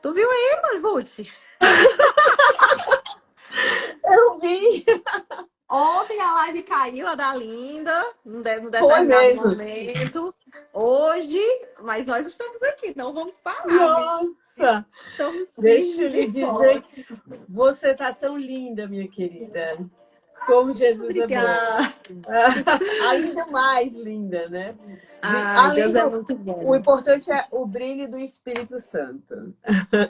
Tu viu aí, Ruth? Eu vi, Ontem a live caiu, a da Linda, num foi determinado mesmo. momento. Hoje, mas nós estamos aqui, não vamos parar, viu? Nossa, Estamos deixa firmes eu lhe e dizer, fortes. você tá tão linda, minha querida. Como Jesus é bom. Obrigada. Ainda mais linda, né? Ai, Além Deus é do. muito O bom. importante é o brilho do Espírito Santo.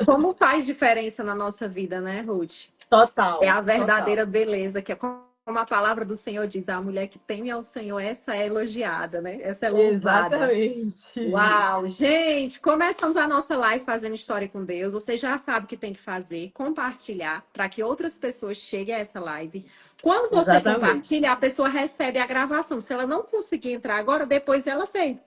Como faz diferença na nossa vida, né, Ruth? É Total, a total. verdadeira beleza, que é como a palavra do Senhor diz, a mulher que teme ao Senhor, essa é elogiada, né? Essa é louvada. Exatamente. Uau, gente, começamos a nossa live fazendo história com Deus. Você já sabe o que tem que fazer, compartilhar para que outras pessoas cheguem a essa live. Quando você Exatamente. compartilha, a pessoa recebe a gravação. Se ela não conseguir entrar agora, depois ela vem.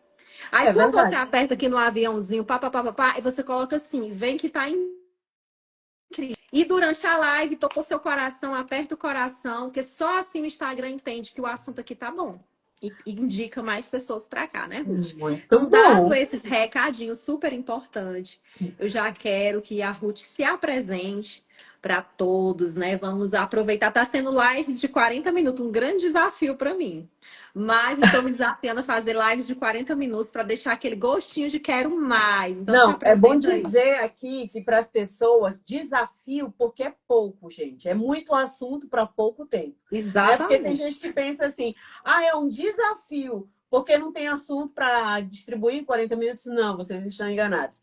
Aí É quando você verdade. aperta aqui no aviãozinho, pá, pá, pá, pá, pá, e você coloca assim, vem que tá incrível. E durante a live, tocou seu coração, aperta o coração, porque só assim o Instagram entende que o assunto aqui tá bom. E indica mais pessoas para cá, né, Ruth? Muito Então, dado bom. esses recadinhos super importantes, eu já quero que a Ruth se apresente para todos, né? Vamos aproveitar. Tá sendo lives de 40 minutos, um grande desafio para mim. Mas estou me desafiando a fazer lives de 40 minutos para deixar aquele gostinho de quero mais. Então, se Não, é bom apresenta aí. dizer aqui que para as pessoas, desafio, porque é pouco, gente. É muito assunto para pouco tempo. Né? Porque tem gente Exatamente. que pensa assim, ah, é um desafio, porque não tem assunto para distribuir em 40 minutos. Não, vocês estão enganados.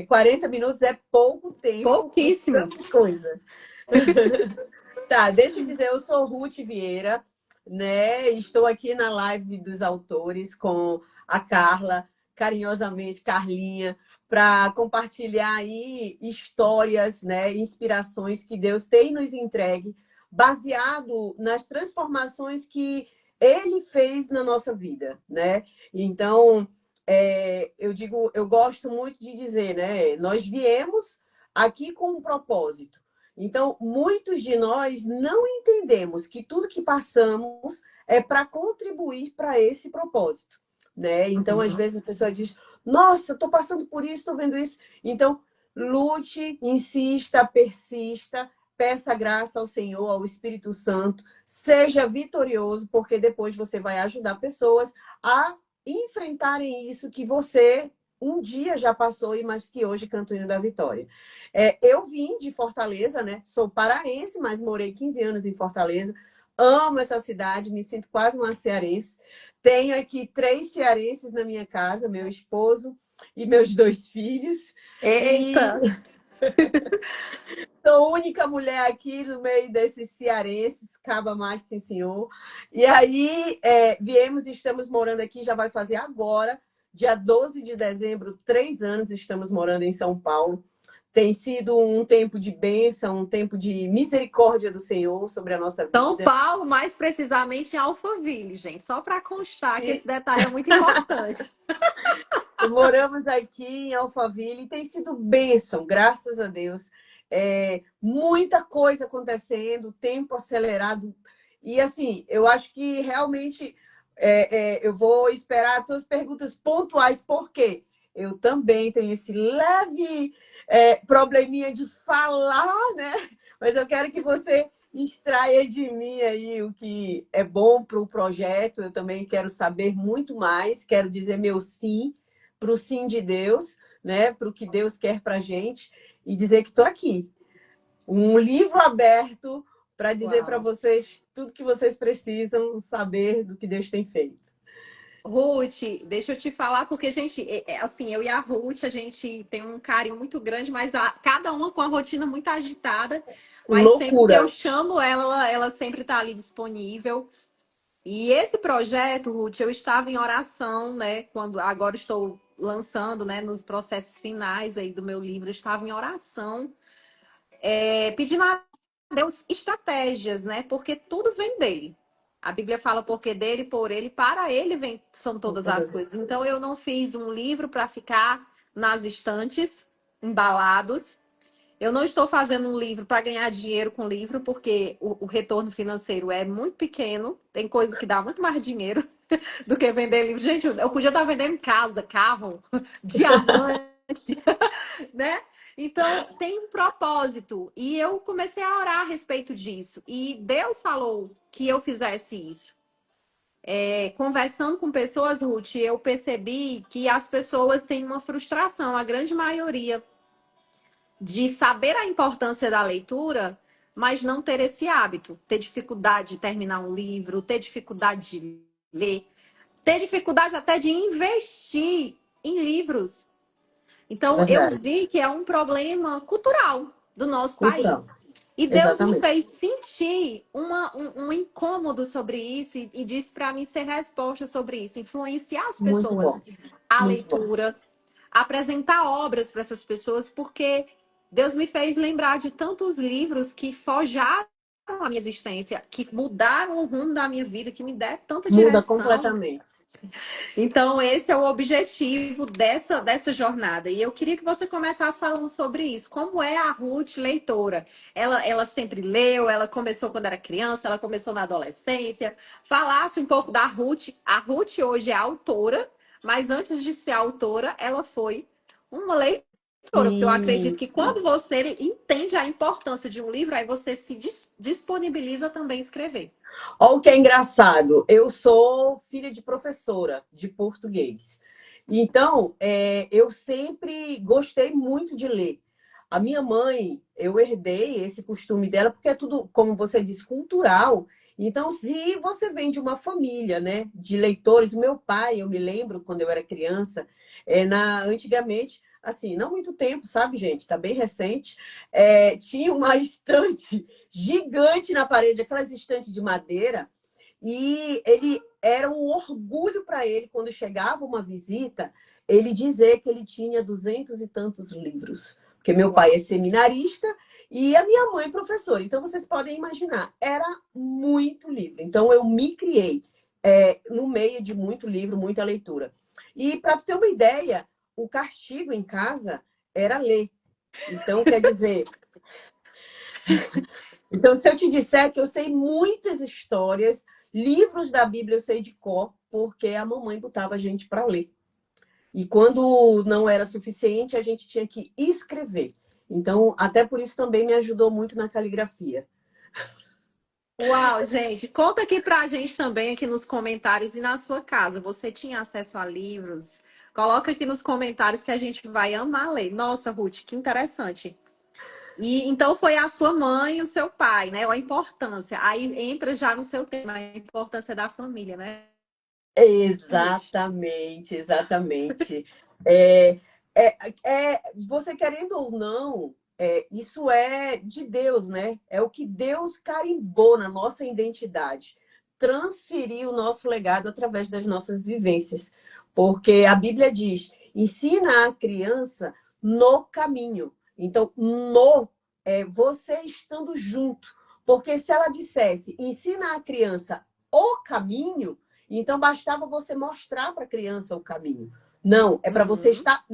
40 minutos é pouco tempo para Pouquíssimo. tanta coisa. Tá, deixa eu dizer, eu sou Ruth Vieira, né? Estou aqui na live dos autores com a Carla, carinhosamente Carlinha, para compartilhar aí histórias, né, inspirações que Deus tem nos entregue, baseado nas transformações que Ele fez na nossa vida, né? Então, eu digo, eu gosto muito de dizer, né? Nós viemos aqui com um propósito. Então, muitos de nós não entendemos que tudo que passamos é para contribuir para esse propósito, né? Então, às vezes a pessoa diz: "Nossa, estou passando por isso, estou vendo isso". Então, lute, insista, persista, peça graça ao Senhor, ao Espírito Santo, seja vitorioso, porque depois você vai ajudar pessoas a enfrentarem isso que você um dia já passou, mas que hoje canta o hino da vitória. Eu vim de Fortaleza, né? Sou paraense, mas morei 15 anos em Fortaleza. Amo essa cidade, me sinto quase uma cearense. Tenho aqui 3 cearenses na minha casa, meu esposo e meus 2 filhos. Eita! E sou única mulher aqui no meio desses cearenses, caba mais, sim, senhor. E aí, viemos e estamos morando aqui, já vai fazer agora, dia 12 de dezembro, 3 anos estamos morando em São Paulo. Tem sido um tempo de bênção, um tempo de misericórdia do Senhor sobre a nossa São vida. Paulo, mais precisamente em Alphaville, gente. Só para constar que E esse detalhe é muito importante. moramos aqui em Alphaville e tem sido bênção, graças a Deus. Muita coisa acontecendo, tempo acelerado. E assim, eu acho que realmente eu vou esperar as tuas perguntas pontuais, porque eu também tenho esse leve probleminha de falar, né? Mas eu quero que você extraia de mim aí o que é bom para o projeto. Eu também quero saber muito mais, quero dizer meu sim para o sim de Deus, né? Para o que Deus quer para a gente e dizer que estou aqui. Um livro aberto para dizer para Uau. vocês tudo que vocês precisam saber do que Deus tem feito. Ruth, deixa eu te falar, porque a gente, assim, eu e a Ruth, a gente tem um carinho muito grande, mas cada uma com a rotina muito agitada. Mas sempre que Loucura. eu chamo ela, ela sempre está ali disponível. E esse projeto, Ruth, eu estava em oração, né? Quando agora estou lançando, né, nos processos finais aí do meu livro, eu estava em oração, pedindo a Deus estratégias, né? Porque tudo vem dele. A Bíblia fala porque dele, por ele, para ele vem, são todas as coisas. Então eu não fiz um livro para ficar nas estantes, embalados. Eu não estou fazendo um livro para ganhar dinheiro com livro, porque o retorno financeiro é muito pequeno. Tem coisa que dá muito mais dinheiro do que vender livro. Gente, eu podia estar vendendo casa, carro, diamante. né? Então, tem um propósito. E eu comecei a orar a respeito disso. E Deus falou que eu fizesse isso. Conversando com pessoas, Ruth, eu percebi que as pessoas têm uma frustração, a grande maioria, de saber a importância da leitura, mas não ter esse hábito. Ter dificuldade de terminar um livro, ter dificuldade de ler, ter dificuldade até de investir em livros. Então, eu Verdade. vi que é um problema cultural do nosso Cultural. país. E Deus me Exatamente. fez sentir um incômodo sobre isso e disse para mim ser resposta sobre isso, influenciar as Muito pessoas bom. à Muito bom. leitura, apresentar obras para essas pessoas, porque Deus me fez lembrar de tantos livros que forjaram a minha existência, que mudaram o rumo da minha vida, que me deram tanta Muda direção. completamente. Então, esse é o objetivo dessa jornada. E eu queria que você começasse falando sobre isso. Como é a Ruth leitora? Ela sempre leu, ela começou quando era criança, ela começou na adolescência. Falasse um pouco da Ruth. A Ruth hoje é autora, mas antes de ser autora, ela foi uma leitora. Porque eu acredito Sim. que quando você entende a importância de um livro, aí você se disponibiliza também a escrever. Olha o que é engraçado. Eu sou filha de professora de português. Então, eu sempre gostei muito de ler. A minha mãe, eu herdei esse costume dela, porque é tudo, como você disse, cultural. Então, se você vem de uma família, né, de leitores, o meu pai, eu me lembro quando eu era criança, antigamente, assim, não muito tempo, sabe, gente? Tá bem recente. Tinha uma estante gigante na parede, aquelas estantes de madeira, e ele era um orgulho para ele quando chegava uma visita, ele dizer que ele tinha 200 e tantos livros, porque meu pai é Uau! seminarista e a minha mãe professora. Então vocês podem imaginar, era muito livro. Então eu me criei no meio de muito livro, muita leitura. E para tu ter uma ideia, o castigo em casa era ler. Então, quer dizer, então, se eu te disser que eu sei muitas histórias, livros da Bíblia eu sei de cor, porque a mamãe botava a gente para ler. E quando não era suficiente, a gente tinha que escrever. Então, até por isso também me ajudou muito na caligrafia. Uau, gente, conta aqui pra gente também aqui nos comentários e na sua casa. Você tinha acesso a livros? Coloca aqui nos comentários que a gente vai amar ler. Nossa, Ruth, que interessante. E então foi a sua mãe e o seu pai, né? A importância. Aí entra já no seu tema, a importância da família, né, Ruth? Exatamente, exatamente. É, você querendo ou não, isso é de Deus, né? É o que Deus carimbou na nossa identidade. Transferir o nosso legado através das nossas vivências. Porque a Bíblia diz: ensina a criança no caminho. Então, você estando junto. Porque se ela dissesse, ensina a criança o caminho, então bastava você mostrar para a criança o caminho. Não, é para você Uhum. estar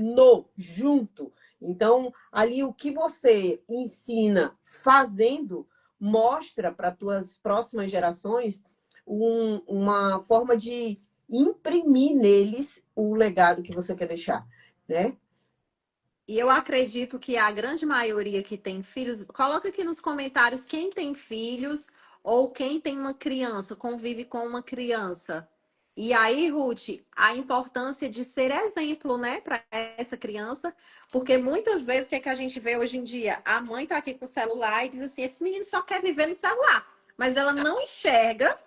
junto. Então, ali o que você ensina fazendo mostra para as tuas próximas gerações uma forma de imprimir neles o legado que você quer deixar, né? E eu acredito que a grande maioria que tem filhos, coloca aqui nos comentários quem tem filhos ou quem tem uma criança, convive com uma criança. E aí, Ruth, a importância de ser exemplo, né, para essa criança, porque muitas vezes o que é que a gente vê hoje em dia? A mãe tá aqui com o celular e diz assim: esse menino só quer viver no celular, mas ela não enxerga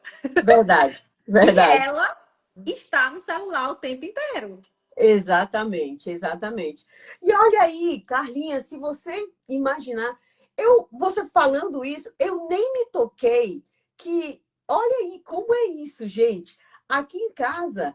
Verdade, que verdade. ela está no celular o tempo inteiro. Exatamente, exatamente. E olha aí, Carlinha, se você imaginar, você falando isso, eu nem me toquei que, olha aí, como é isso, gente. Aqui em casa,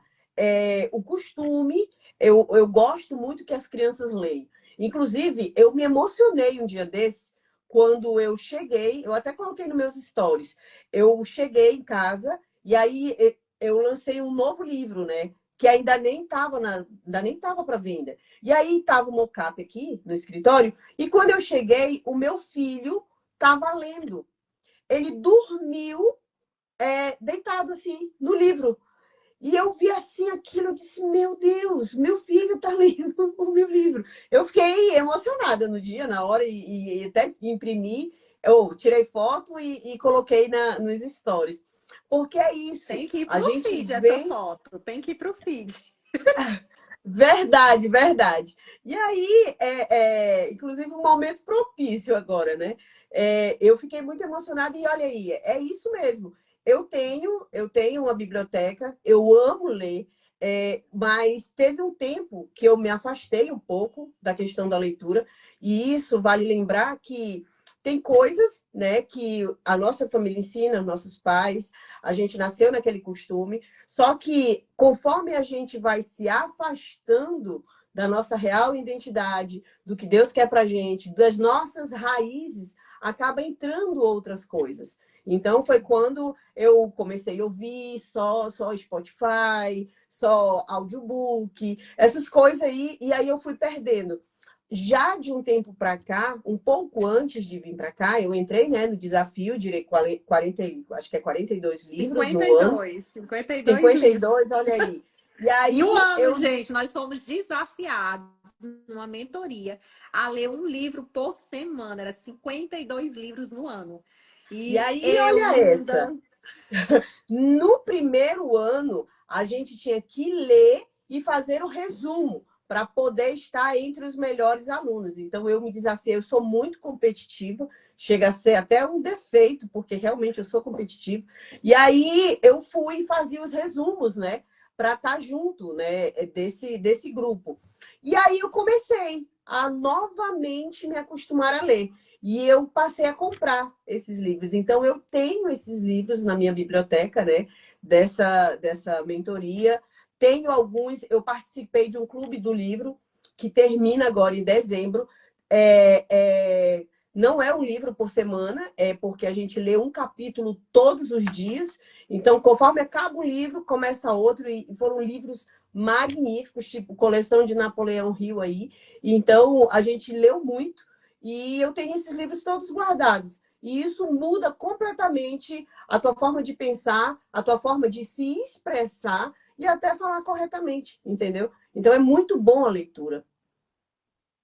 o costume, eu gosto muito que as crianças leiam. Inclusive, eu me emocionei um dia desse, quando eu cheguei, eu até coloquei nos meus stories, eu cheguei em casa e aí eu lancei um novo livro, né? Que ainda nem estava para venda. E aí estava o mockup aqui no escritório, e quando eu cheguei, o meu filho estava lendo. Ele dormiu deitado assim no livro. E eu vi assim aquilo, eu disse, meu Deus, meu filho está lendo o meu livro. Eu fiquei emocionada no dia, na hora, e até imprimi, eu tirei foto e coloquei nos stories. Porque é isso, Tem que ir a pro gente feed essa vê. foto. Tem que ir pro feed. Verdade, verdade. E aí, inclusive, um momento propício agora, né? Eu fiquei muito emocionada e olha aí, é isso mesmo. Eu tenho uma biblioteca, eu amo ler, mas teve um tempo que eu me afastei um pouco da questão da leitura, e isso vale lembrar que tem coisas, né, que a nossa família ensina, nossos pais, a gente nasceu naquele costume, só que conforme a gente vai se afastando da nossa real identidade, do que Deus quer pra gente, das nossas raízes, acaba entrando outras coisas. Então foi quando eu comecei a ouvir só Spotify, só audiobook, essas coisas aí, e aí eu fui perdendo. Já de um tempo para cá, um pouco antes de vir para cá, eu entrei, né, no desafio de ler 40, acho que é 42 livros cinquenta no e ano. dois 52 livros. 52, olha aí. E Em um aí ano, eu. gente, nós fomos desafiados numa mentoria a ler um livro por semana. Era 52 livros no ano. E E aí, eu, olha essa. linda. No primeiro ano, a gente tinha que ler e fazer o resumo para poder estar entre os melhores alunos. Então, eu me desafiei, eu sou muito competitiva, chega a ser até um defeito, porque realmente eu sou competitiva. E aí eu fui e fazia os resumos, né? Para estar junto, né? Desse grupo. E aí eu comecei a novamente me acostumar a ler. E eu passei a comprar esses livros. Então, eu tenho esses livros na minha biblioteca, né? Dessa mentoria. Tenho alguns, eu participei de um clube do livro que termina agora em dezembro. É, é, não é um livro por semana, é porque a gente lê um capítulo todos os dias. Então, conforme acaba um livro, começa outro, e foram livros magníficos, tipo coleção de Napoleão Hill aí. Então, a gente leu muito. E eu tenho esses livros todos guardados. E isso muda completamente a tua forma de pensar, a tua forma de se expressar e até falar corretamente, entendeu? Então é muito bom a leitura.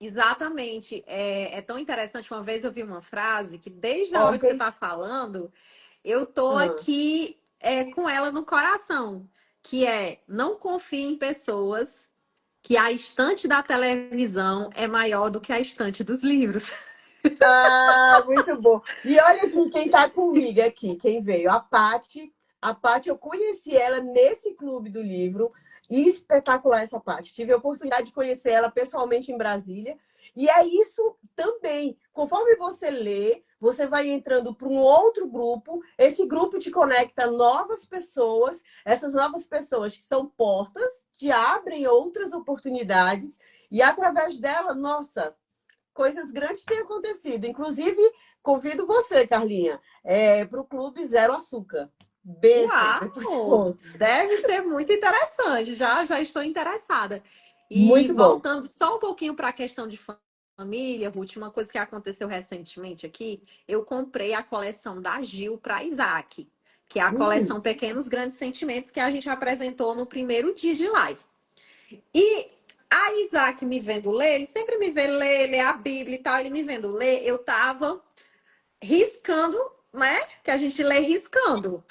Exatamente. É tão interessante. Uma vez eu vi uma frase que, desde a hora Ok. que você está falando, eu tô Ah. aqui com ela no coração, que é: não confie em pessoas, que a estante da televisão é maior do que a estante dos livros. Ah, muito bom. E olha aqui quem está comigo aqui, quem veio, a Paty. A Paty, eu conheci ela nesse clube do livro. Espetacular essa Paty. Tive a oportunidade de conhecer ela pessoalmente em Brasília. E é isso também. Conforme você lê, você vai entrando para um outro grupo. Esse grupo te conecta a novas pessoas. Essas novas pessoas que são portas, te abrem outras oportunidades. E através dela, nossa, coisas grandes têm acontecido. Inclusive, convido você, Carlinha, para o Clube Zero Açúcar. Benção, depois te Uau! conto. Deve ser muito interessante. Já estou interessada. E Muito bom. voltando só um pouquinho para a questão de família, Ruth, uma coisa que aconteceu recentemente aqui, eu comprei a coleção da Gil para Isaac, que é a Hum. coleção Pequenos Grandes Sentimentos que a gente apresentou no primeiro dia de live. E a Isaac me vendo ler, ele sempre me vê ler a Bíblia e tal, ele me vendo ler, eu tava riscando, né? Que a gente lê riscando.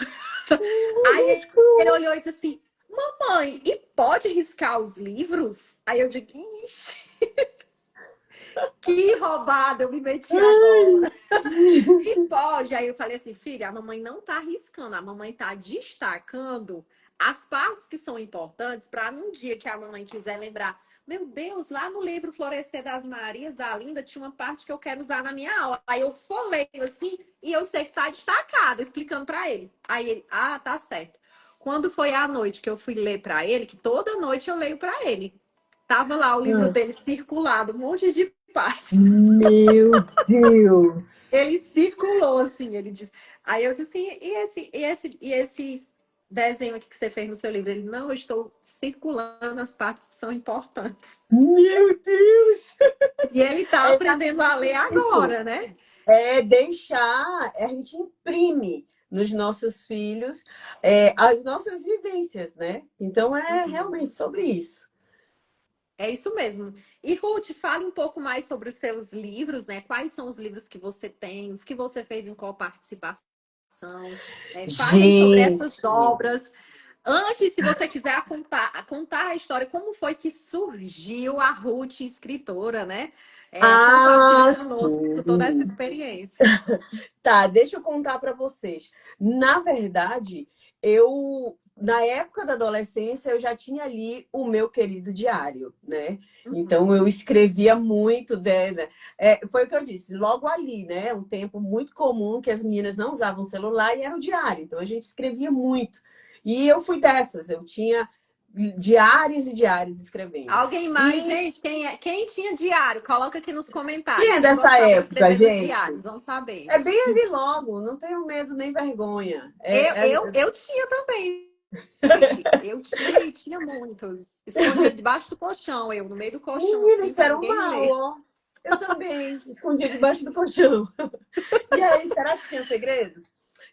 Aí ele olhou e disse assim: Mamãe, e pode riscar os livros? Aí eu digo: Ixi, que roubada eu me meti agora. E pode. Aí eu falei assim: Filha, a mamãe não tá riscando, a mamãe tá destacando as partes que são importantes para num dia que a mamãe quiser lembrar. Meu Deus, lá no livro Florescer das Marias, da Linda, tinha uma parte que eu quero usar na minha aula. Aí eu folheio assim e eu sei que tá destacado, explicando para ele. Aí ele: Ah, tá certo. Quando foi à noite que eu fui ler para ele, que toda noite eu leio para ele, tava lá o livro Ah. dele circulado, um monte de páginas. Meu Deus! Ele circulou, assim, ele disse. Aí eu disse assim: e esse desenho aqui que você fez no seu livro? Ele: Não, eu estou circulando as partes que são importantes. Meu Deus! E ele está É aprendendo a exatamente ler isso. agora, né? É deixar, a gente imprime. nos nossos filhos as nossas vivências, né? Então, é Uhum. realmente sobre isso. É isso mesmo. E Ruth, fale um pouco mais sobre os seus livros, né? Quais são os livros que você tem, os que você fez em qual participação? Fale aí sobre essas Gente, obras. Antes, se você quiser contar a história, como foi que surgiu a Ruth escritora, né? Compartilhe ah, conosco toda essa sim. experiência. Tá, deixa eu contar para vocês. Na verdade, na época da adolescência, eu já tinha ali o meu querido diário, né? Então, Uhum. eu escrevia muito, né? Foi o que eu disse, logo ali, né? Um tempo muito comum que as meninas não usavam celular e era o diário. Então, a gente escrevia muito. E eu fui dessas, eu tinha diários e diários escrevendo. Alguém mais, E gente, quem tinha diário? Coloca aqui nos quem comentários. é Quem dessa gostava de época, escrever nos gente? diários, vamos saber. É bem ali logo, não tenho medo nem vergonha. Eu tinha também, gente. Eu tinha e tinha muitos. Escondia debaixo do colchão, eu, no meio do colchão, Menina, assim, isso para era um ninguém mal, ler. ó. Eu também, escondia debaixo do colchão. E aí, será que tinha segredos?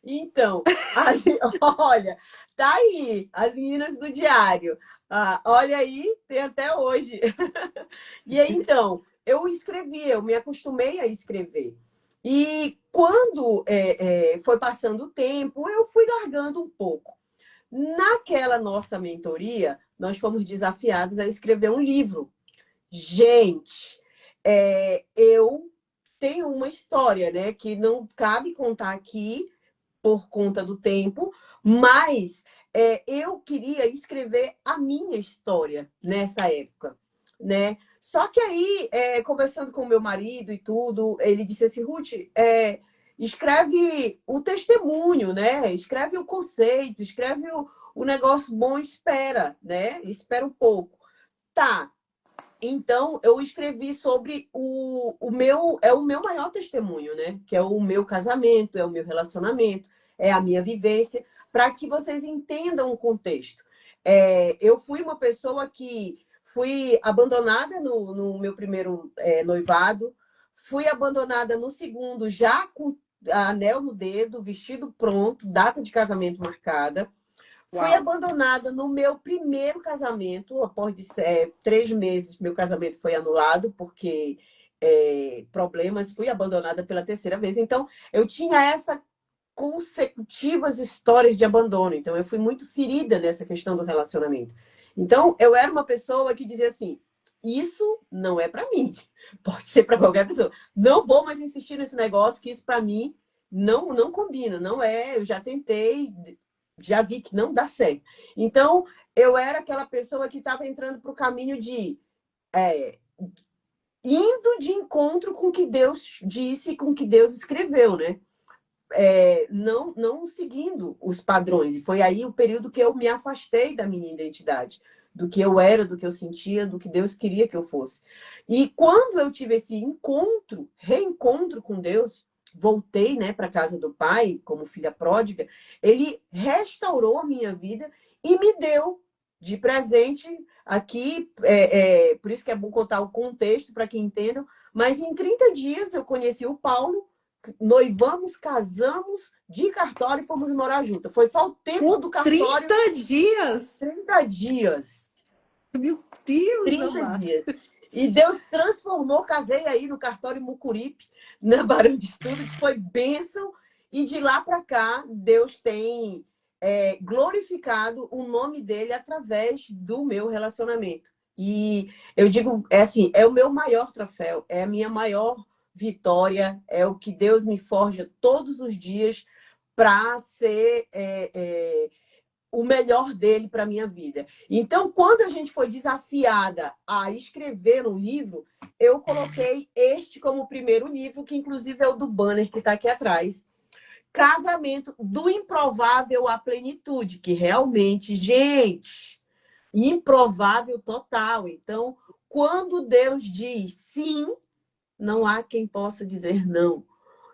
Então, aí, olha, tá aí, as meninas do diário. Ah, olha aí, tem até hoje. E aí, então, eu escrevia, eu me acostumei a escrever. E quando foi passando o tempo, eu fui largando um pouco. Naquela nossa mentoria, nós fomos desafiados a escrever um livro. Gente, eu tenho uma história, né, que não cabe contar aqui por conta do tempo, mas eu queria escrever a minha história nessa época, né? Só que aí, conversando com meu marido e tudo, ele disse assim, Ruth, escreve o testemunho, né? Escreve o conceito, escreve o negócio bom, espera, né? Espera um pouco. Tá, então, eu escrevi sobre o meu maior testemunho, né? Que é o meu casamento, é o meu relacionamento, é a minha vivência, para que vocês entendam o contexto. Eu fui uma pessoa que fui abandonada no meu primeiro noivado, fui abandonada no segundo, já com anel no dedo, vestido pronto, data de casamento marcada. Fui Uau. abandonada no meu primeiro casamento. Após 3 meses, meu casamento foi anulado porque problemas. Fui abandonada pela terceira vez. Então, eu tinha essa consecutivas histórias de abandono. Então, eu fui muito ferida nessa questão do relacionamento. Então, eu era uma pessoa que dizia assim: isso não é para mim. Pode ser para qualquer pessoa. Não vou mais insistir nesse negócio, que isso para mim não combina. Não é. Eu já tentei, já vi que não dá certo. Então, eu era aquela pessoa que estava entrando para o caminho de indo de encontro com o que Deus disse, com o que Deus escreveu, né? Não seguindo os padrões. E foi aí o período que eu me afastei da minha identidade, do que eu era, do que eu sentia, do que Deus queria que eu fosse. E quando eu tive esse reencontro com Deus, voltei, né, para casa do Pai, como filha pródiga, ele restaurou a minha vida e me deu de presente aqui, por isso que é bom contar o contexto para que entendam, mas em 30 dias eu conheci o Paulo, noivamos, casamos de cartório e fomos morar juntas. Foi só o tempo Por do cartório, 30 dias! 30 dias. Meu Deus, 30 amado. dias. E Deus transformou, casei aí no cartório Mucuripe, na Barão de Estudo, que foi bênção. E de lá para cá, Deus tem glorificado o nome dele através do meu relacionamento. E eu digo, assim, é o meu maior troféu, é a minha maior vitória, é o que Deus me forja todos os dias para ser o melhor dele para a minha vida. Então, quando a gente foi desafiada a escrever um livro, eu coloquei este como o primeiro livro, que inclusive é o do banner que está aqui atrás. Casamento do improvável à plenitude, que realmente, gente, improvável total. Então, quando Deus diz sim, não há quem possa dizer não.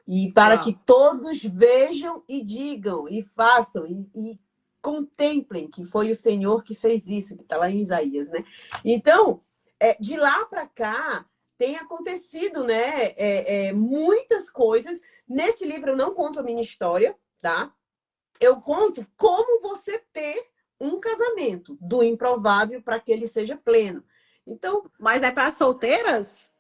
E para que Uau. todos vejam e digam, e façam, e contemplem que foi o Senhor que fez isso, que está lá em Isaías, né? Então, de lá para cá, tem acontecido, né, muitas coisas. Nesse livro eu não conto a minha história, tá? eu conto como você ter um casamento do improvável para que ele seja pleno. Então, Mas é para solteiras?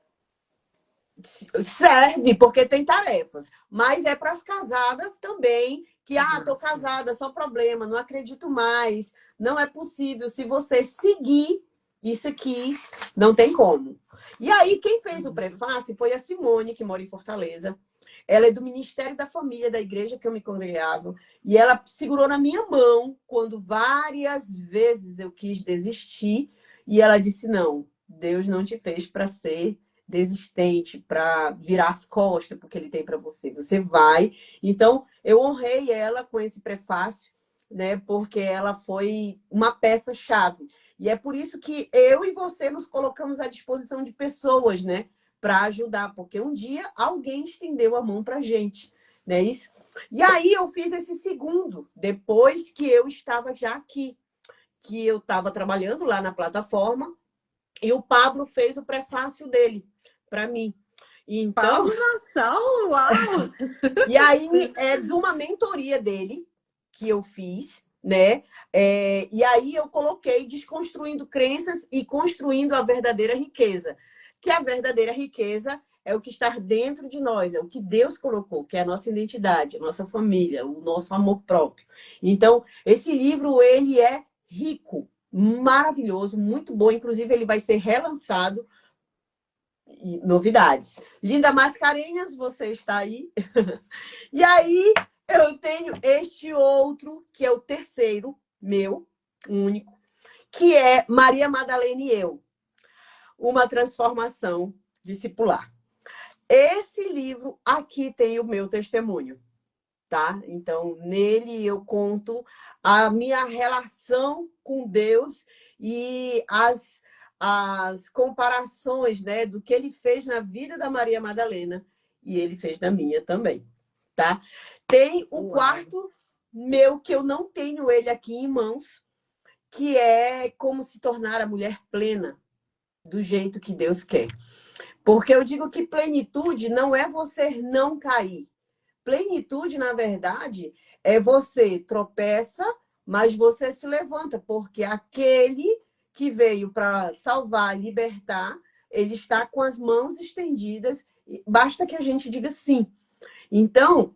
serve, porque tem tarefas. Mas é para as casadas também, que, tô casada, só problema, não acredito mais, não é possível. Se você seguir isso aqui, não tem como. E aí, quem fez o prefácio foi a Simone, que mora em Fortaleza. Ela é do Ministério da Família da igreja que eu me congregava. E ela segurou na minha mão quando várias vezes eu quis desistir. E ela disse, não, Deus não te fez para ser desistente, para virar as costas porque ele tem para você. Você vai. Então, eu honrei ela com esse prefácio, né? Porque ela foi uma peça-chave. E é por isso que eu e você nos colocamos à disposição de pessoas, né? Para ajudar, porque um dia alguém estendeu a mão para gente, né? Isso. E aí eu fiz esse segundo, depois que eu estava já aqui, que eu estava trabalhando lá na plataforma, e o Pablo fez o prefácio dele para mim. Então, Palmação, uau! e aí é de uma mentoria dele que eu fiz, né? E aí eu coloquei desconstruindo crenças e construindo a verdadeira riqueza. Que a verdadeira riqueza é o que está dentro de nós, é o que Deus colocou, que é a nossa identidade, a nossa família, o nosso amor próprio. Então, esse livro, ele é rico, maravilhoso, muito bom. Inclusive, ele vai ser relançado. E novidades. Linda Mascarenhas, você está aí? E aí, eu tenho este outro, que é o terceiro, meu, único, que é Maria Madalena e eu. Uma transformação discipular. Esse livro aqui tem o meu testemunho, tá? Então, nele eu conto a minha relação com Deus e as comparações, né, do que ele fez na vida da Maria Madalena e ele fez na minha também, tá? Tem o quarto meu, que eu não tenho ele aqui em mãos, que é como se tornar a mulher plena do jeito que Deus quer. Porque eu digo que plenitude não é você não cair. Plenitude, na verdade, é você tropeça, mas você se levanta, porque aquele que veio para salvar, libertar, ele está com as mãos estendidas, basta que a gente diga sim. Então,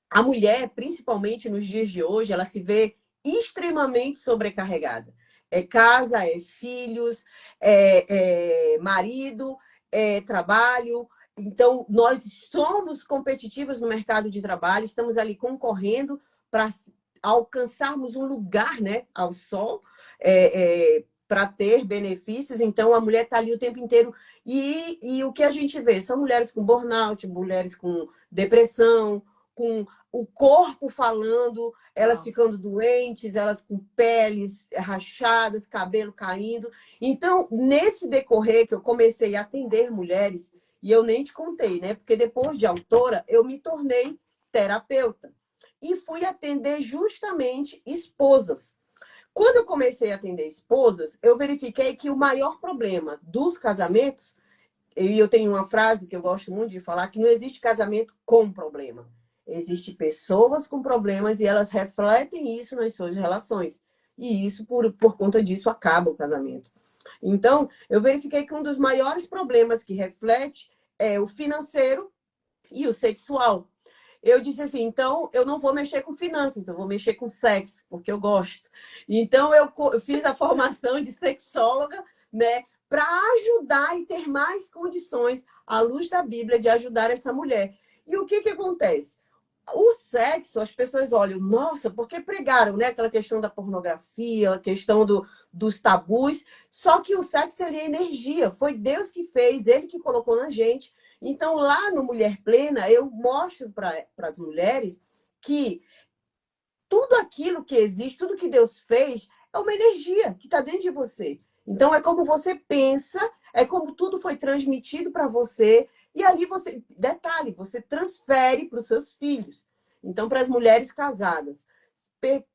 a mulher, principalmente nos dias de hoje, ela se vê extremamente sobrecarregada. É casa, é filhos, é marido, é trabalho. Então, nós somos competitivos no mercado de trabalho, estamos ali concorrendo para alcançarmos um lugar, né, ao sol, para ter benefícios. Então, a mulher está ali o tempo inteiro. E o que a gente vê? São mulheres com burnout, mulheres com depressão, com o corpo falando, elas ficando doentes, elas com peles rachadas, cabelo caindo. Então, nesse decorrer que eu comecei a atender mulheres, e eu nem te contei, né? Porque depois de autora, eu me tornei terapeuta. E fui atender justamente esposas. Quando eu comecei a atender esposas, eu verifiquei que o maior problema dos casamentos, e eu tenho uma frase que eu gosto muito de falar, que não existe casamento com problema. Existem pessoas com problemas e elas refletem isso nas suas relações. E isso, por conta disso, acaba o casamento. Então, eu verifiquei que um dos maiores problemas que reflete é o financeiro e o sexual. Eu disse assim, então eu não vou mexer com finanças, eu vou mexer com sexo, porque eu gosto. Então eu fiz a formação de sexóloga, né, para ajudar e ter mais condições, à luz da Bíblia, de ajudar essa mulher. E o que acontece? O sexo, as pessoas olham, nossa, porque pregaram, né? Aquela questão da pornografia, a questão dos tabus. Só que o sexo, ele é energia. Foi Deus que fez, ele que colocou na gente. Então, lá no Mulher Plena, eu mostro para as mulheres que tudo aquilo que existe, tudo que Deus fez, é uma energia que está dentro de você. Então, é como você pensa, é como tudo foi transmitido para você. E ali você, detalhe, você transfere para os seus filhos. Então, para as mulheres casadas,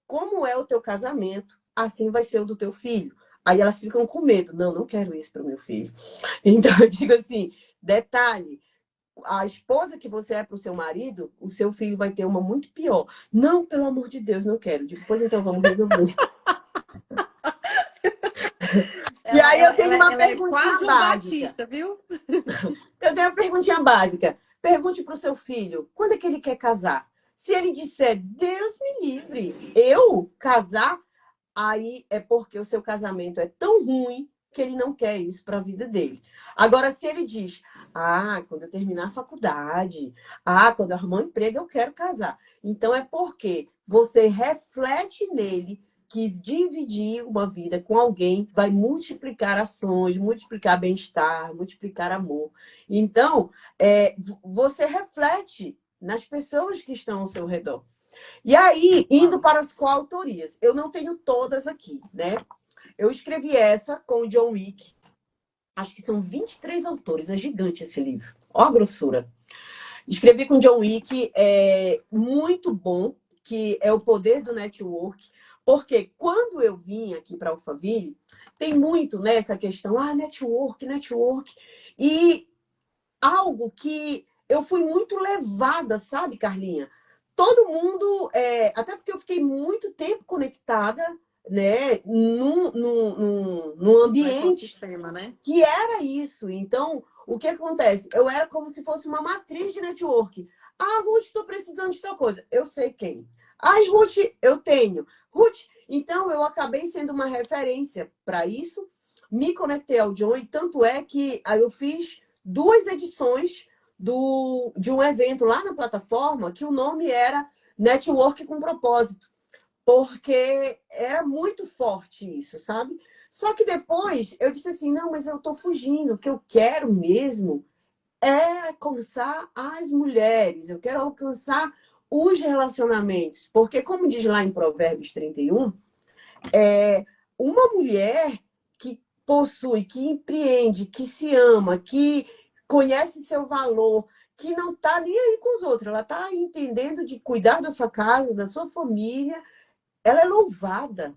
como é o teu casamento, assim vai ser o do teu filho. Aí elas ficam com medo. Não, não quero isso para o meu filho. Então, eu digo assim, detalhe, a esposa que você é para o seu marido, o seu filho vai ter uma muito pior. Não, pelo amor de Deus, não quero. Digo, pois então vamos resolver. E aí eu tenho uma Ela é perguntinha quase um básica. Batista, viu? Eu tenho uma perguntinha básica. Pergunte para o seu filho, quando é que ele quer casar? Se ele disser, Deus me livre, eu casar, aí é porque o seu casamento é tão ruim que ele não quer isso para a vida dele. Agora, se ele diz, quando eu terminar a faculdade, quando eu arrumar um emprego, eu quero casar. Então, é porque você reflete nele que dividir uma vida com alguém vai multiplicar ações, multiplicar bem-estar, multiplicar amor. Então, você reflete nas pessoas que estão ao seu redor. E aí, indo para as coautorias. Eu não tenho todas aqui, né? Eu escrevi essa com o John Wick. Acho que são 23 autores. É gigante esse livro. Ó a grossura. Escrevi com o John Wick. É muito bom, que é o poder do network. Porque quando eu vim aqui para a Alphaville, tem muito nessa questão, network. E algo que eu fui muito levada, sabe, Carlinha? Todo mundo, até porque eu fiquei muito tempo conectada, né, num ambiente Né? que era isso. Então, o que acontece? Eu era como se fosse uma matriz de network. Ruth, estou precisando de tal coisa. Eu sei quem. Ruth, eu tenho. Ruth, então eu acabei sendo uma referência para isso. Me conectei ao John, e tanto é que aí eu fiz 2 edições de um evento lá na plataforma que o nome era Network com Propósito, porque era muito forte isso, sabe? Só que depois eu disse assim, não, mas eu estou fugindo, o que eu quero mesmo é alcançar as mulheres, eu quero alcançar os relacionamentos, porque como diz lá em Provérbios 31, uma mulher que possui, que empreende, que se ama, que conhece seu valor, que não está nem aí com os outros, ela está entendendo de cuidar da sua casa, da sua família, ela é louvada.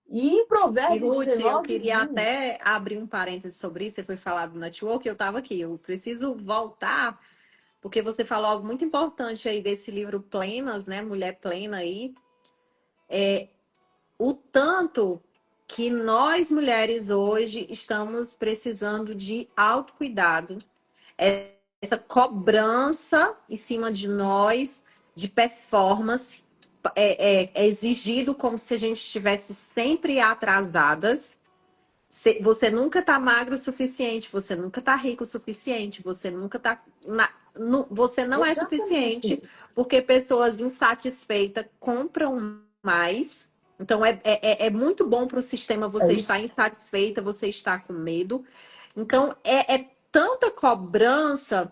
E em E Provérbios Ruth, eu 19 queria diz, até abrir um parêntese sobre isso. Você foi falar do network, eu estava aqui. Eu preciso voltar, porque você falou algo muito importante aí desse livro Plenas, né? Mulher Plena aí. O tanto que nós mulheres hoje estamos precisando de autocuidado, essa cobrança em cima de nós, de performance, é exigido como se a gente estivesse sempre atrasadas. Você nunca tá magro o suficiente, você nunca tá rico o suficiente, você nunca tá. Você não é suficiente, exatamente, porque pessoas insatisfeitas compram mais. Então é muito bom para o sistema é você estar isso. insatisfeita, você estar com medo. Então é tanta cobrança.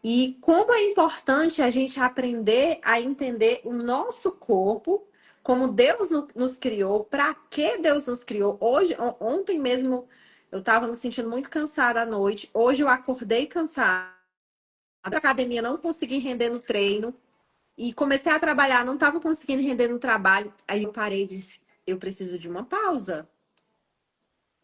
E como é importante a gente aprender a entender o nosso corpo, como Deus nos criou, para que Deus nos criou. Hoje, ontem mesmo, eu estava me sentindo muito cansada à noite. Hoje eu acordei cansada. A academia não consegui render no treino. E comecei a trabalhar, não estava conseguindo render no trabalho. Aí eu parei e disse, eu preciso de uma pausa.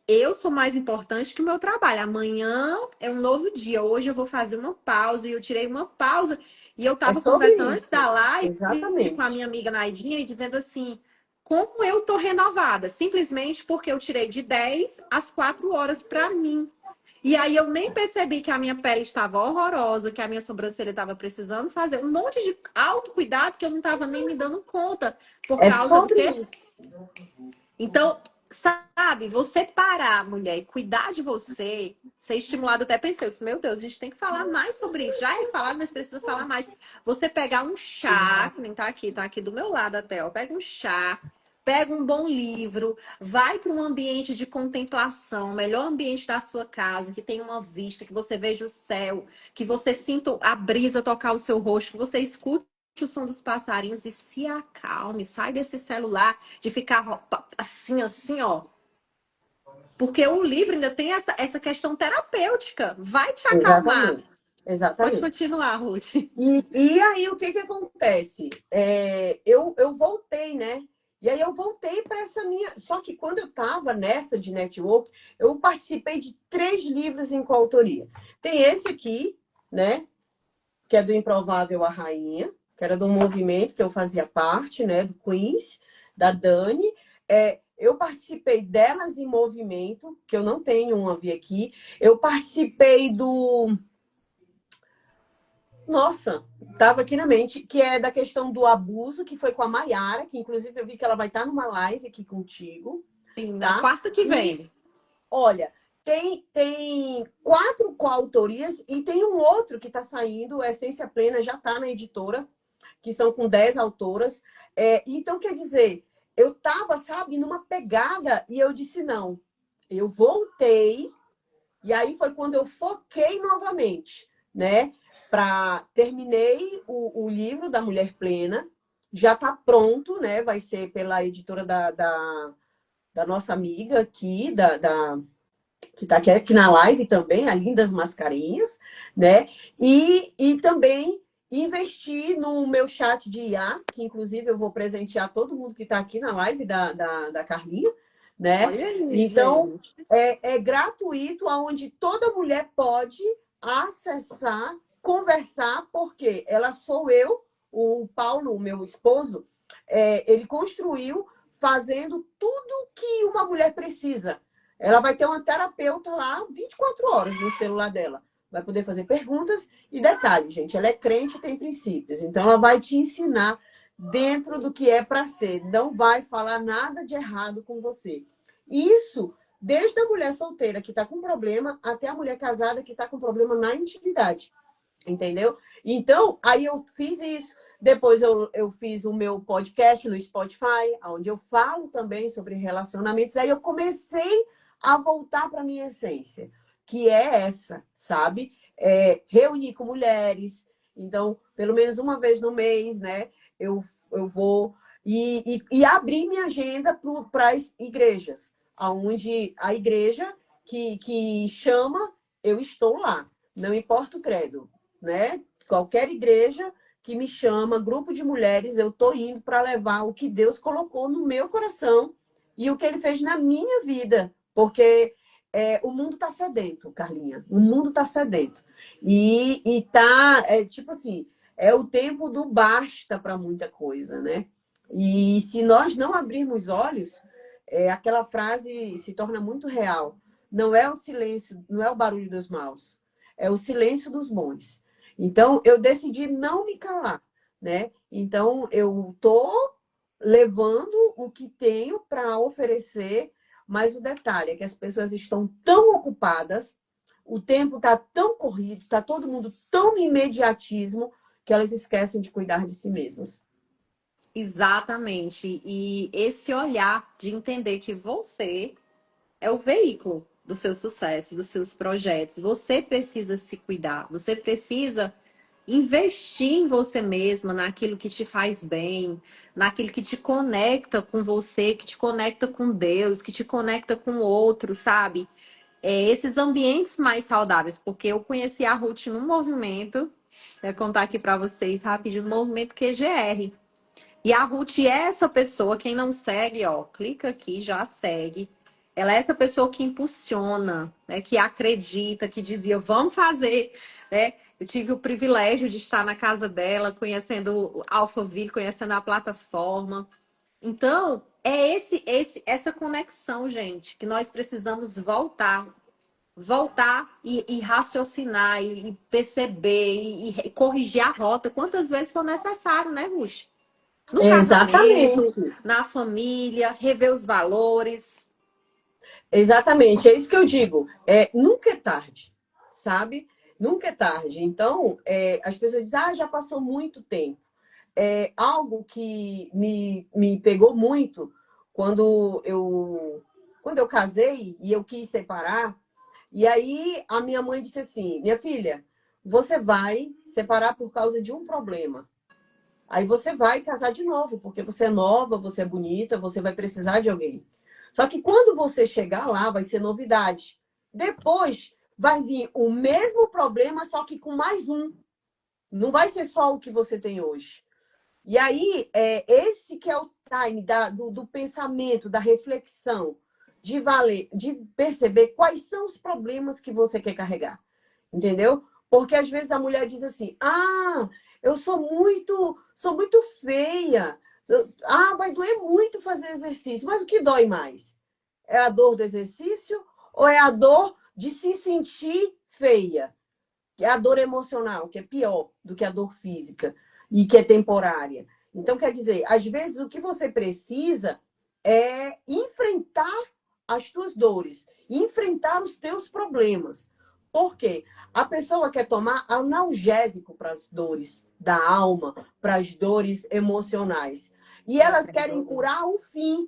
Eu sou mais importante que o meu trabalho. Amanhã é um novo dia. Hoje eu vou fazer uma pausa. E eu tirei uma pausa. E eu É tava sobre conversando antes isso. da live com a Exatamente. minha amiga Naidinha e dizendo assim: como eu tô renovada? Simplesmente porque eu tirei de 10 às 4 horas para mim. E aí eu nem percebi que a minha pele estava horrorosa, que a minha sobrancelha estava precisando fazer um monte de autocuidado que eu não estava nem me dando conta. Por É causa do sobre quê? isso. Então, sabe, você parar, mulher, e cuidar de você, ser estimulado, até pensei, eu disse, meu Deus, a gente tem que falar mais sobre isso. Já é falado, mas precisa falar mais. Você pegar um chá, que nem tá aqui do meu lado até, ó. Pega um chá, pega um bom livro, vai para um ambiente de contemplação, o melhor ambiente da sua casa, que tem uma vista, que você veja o céu, que você sinta a brisa tocar o seu rosto, que você escute o som dos passarinhos e se acalme, sai desse celular de ficar assim, ó. Porque o livro ainda tem essa questão terapêutica. Vai te acalmar. Exatamente. Pode Exatamente. continuar, Ruth. E aí, o que acontece? Eu voltei, né? E aí eu voltei para essa minha. Só que quando eu estava nessa de network, eu participei de 3 livros em coautoria. Tem esse aqui, né? Que é do Improvável à Rainha, que era do movimento que eu fazia parte, né? Do Queens, da Dani. Eu participei delas em movimento, que eu não tenho uma vi aqui. Eu participei do... Nossa, estava aqui na mente, que é da questão do abuso, que foi com a Maiara, que inclusive eu vi que ela vai estar numa live aqui contigo, Sim, na tá? quarta que E, vem. olha, tem 4 coautorias e tem um outro que está saindo, Essência Plena, já está na editora, que são com 10 autoras. Então, quer dizer, eu estava, sabe, numa pegada e eu disse, não, eu voltei, e aí foi quando eu foquei novamente, né? Terminei o livro da Mulher Plena, já está pronto, né? Vai ser pela editora da nossa amiga aqui, que está aqui na live também, a Lindas Mascarinhas, né? E também investir no meu chat de IA, que inclusive eu vou presentear todo mundo que está aqui na live da Carlinha, né? Olha aí, Então, gente. é gratuito, onde toda mulher pode acessar, conversar, porque ela sou eu, o Paulo, o meu esposo, ele construiu fazendo tudo que uma mulher precisa. Ela vai ter uma terapeuta lá 24 horas no celular dela. Vai poder fazer perguntas e detalhe, gente, ela é crente e tem princípios. Então, ela vai te ensinar dentro do que é para ser. Não vai falar nada de errado com você. Isso, desde a mulher solteira que está com problema até a mulher casada que está com problema na intimidade. Entendeu? Então, aí eu fiz isso. Depois eu fiz o meu podcast no Spotify, onde eu falo também sobre relacionamentos. Aí eu comecei a voltar para a minha essência, que é essa, sabe? Reunir com mulheres. Então, pelo menos uma vez no mês, né? Eu vou e abrir minha agenda para as igrejas, onde a igreja que chama, eu estou lá. Não importa o credo, né? Qualquer igreja que me chama, grupo de mulheres, eu estou indo para levar o que Deus colocou no meu coração e o que Ele fez na minha vida. Porque o mundo está sedento, Carlinha. O mundo está sedento. E tá, tipo assim, é o tempo do basta para muita coisa, né? E se nós não abrirmos olhos, aquela frase se torna muito real. Não é o silêncio, não é o barulho dos maus, é o silêncio dos bons. Então, eu decidi não me calar, né? Então, eu estou levando o que tenho para oferecer, mas o detalhe é que as pessoas estão tão ocupadas, o tempo está tão corrido, está todo mundo tão no imediatismo, que elas esquecem de cuidar de si mesmas. Exatamente. E esse olhar de entender que você é o veículo do seu sucesso, dos seus projetos. Você precisa se cuidar, você precisa investir em você mesma, naquilo que te faz bem, naquilo que te conecta com você, que te conecta com Deus, que te conecta com o outro, sabe? Esses ambientes mais saudáveis, porque eu conheci a Ruth num movimento, vou contar aqui para vocês rapidinho, no movimento QGR. E a Ruth é essa pessoa, quem não segue, ó, clica aqui, já segue. Ela é essa pessoa que impulsiona, né, que acredita, que dizia, vamos fazer, né? Eu tive o privilégio de estar na casa dela, conhecendo o Alphaville, conhecendo a plataforma. Então, essa conexão, gente, que nós precisamos voltar e raciocinar e perceber e corrigir a rota quantas vezes for necessário, né, Ruth? No casamento, Exatamente. na família, rever os valores. Exatamente, é isso que eu digo. Nunca é tarde, sabe? Nunca é tarde. Então, as pessoas dizem, já passou muito tempo. Algo que me pegou muito quando eu casei e eu quis separar. E aí a minha mãe disse assim, minha filha, você vai separar por causa de um problema. Aí você vai casar de novo, porque você é nova, você é bonita, você vai precisar de alguém. Só que quando você chegar lá, vai ser novidade. Depois vai vir o mesmo problema, só que com mais um. Não vai ser só o que você tem hoje. E aí, esse que é o time do pensamento, da reflexão, de perceber quais são os problemas que você quer carregar. Entendeu? Porque às vezes a mulher diz assim: ah, eu sou muito feia. Ah, vai doer muito fazer exercício. Mas o que dói mais? É a dor do exercício ou é a dor de se sentir feia? Que é a dor emocional, que é pior do que a dor física e que é temporária. Então, quer dizer, às vezes o que você precisa é enfrentar as tuas dores, enfrentar os teus problemas. Por quê? A pessoa quer tomar analgésico para as dores da alma, para as dores emocionais. E elas querem curar o fim.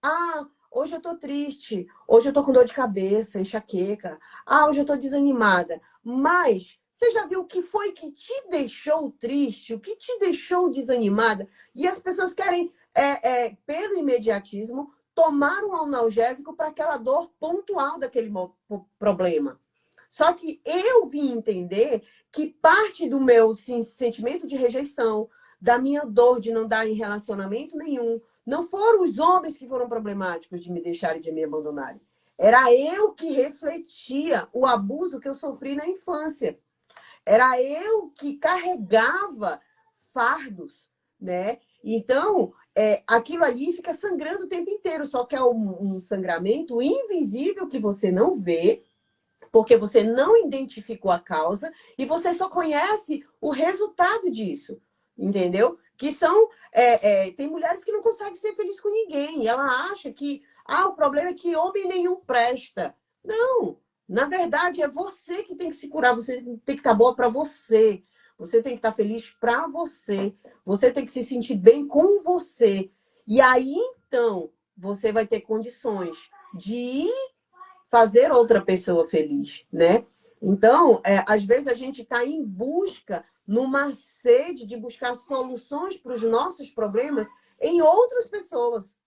Ah, hoje eu tô triste. Hoje eu tô com dor de cabeça, enxaqueca. Ah, hoje eu tô desanimada. Mas você já viu o que foi que te deixou triste? O que te deixou desanimada? E as pessoas querem, pelo imediatismo, tomar um analgésico para aquela dor pontual daquele problema. Só que eu vim entender que parte do meu sentimento de rejeição, da minha dor de não dar em relacionamento nenhum, não foram os homens que foram problemáticos de me deixarem, de me abandonarem. Era eu que refletia o abuso que eu sofri na infância. Era eu que carregava fardos, né? Então, aquilo ali fica sangrando o tempo inteiro, só que é um sangramento invisível que você não vê, porque você não identificou a causa e você só conhece o resultado disso, entendeu? Que são... tem mulheres que não conseguem ser felizes com ninguém. Ela acha que o problema é que homem nenhum presta. Não! Na verdade, é você que tem que se curar. Você tem que estar boa para você. Você tem que estar feliz para você. Você tem que se sentir bem com você. E aí, então, você vai ter condições de fazer outra pessoa feliz, né? Então, às vezes a gente está em busca, numa sede de buscar soluções para os nossos problemas em outras pessoas.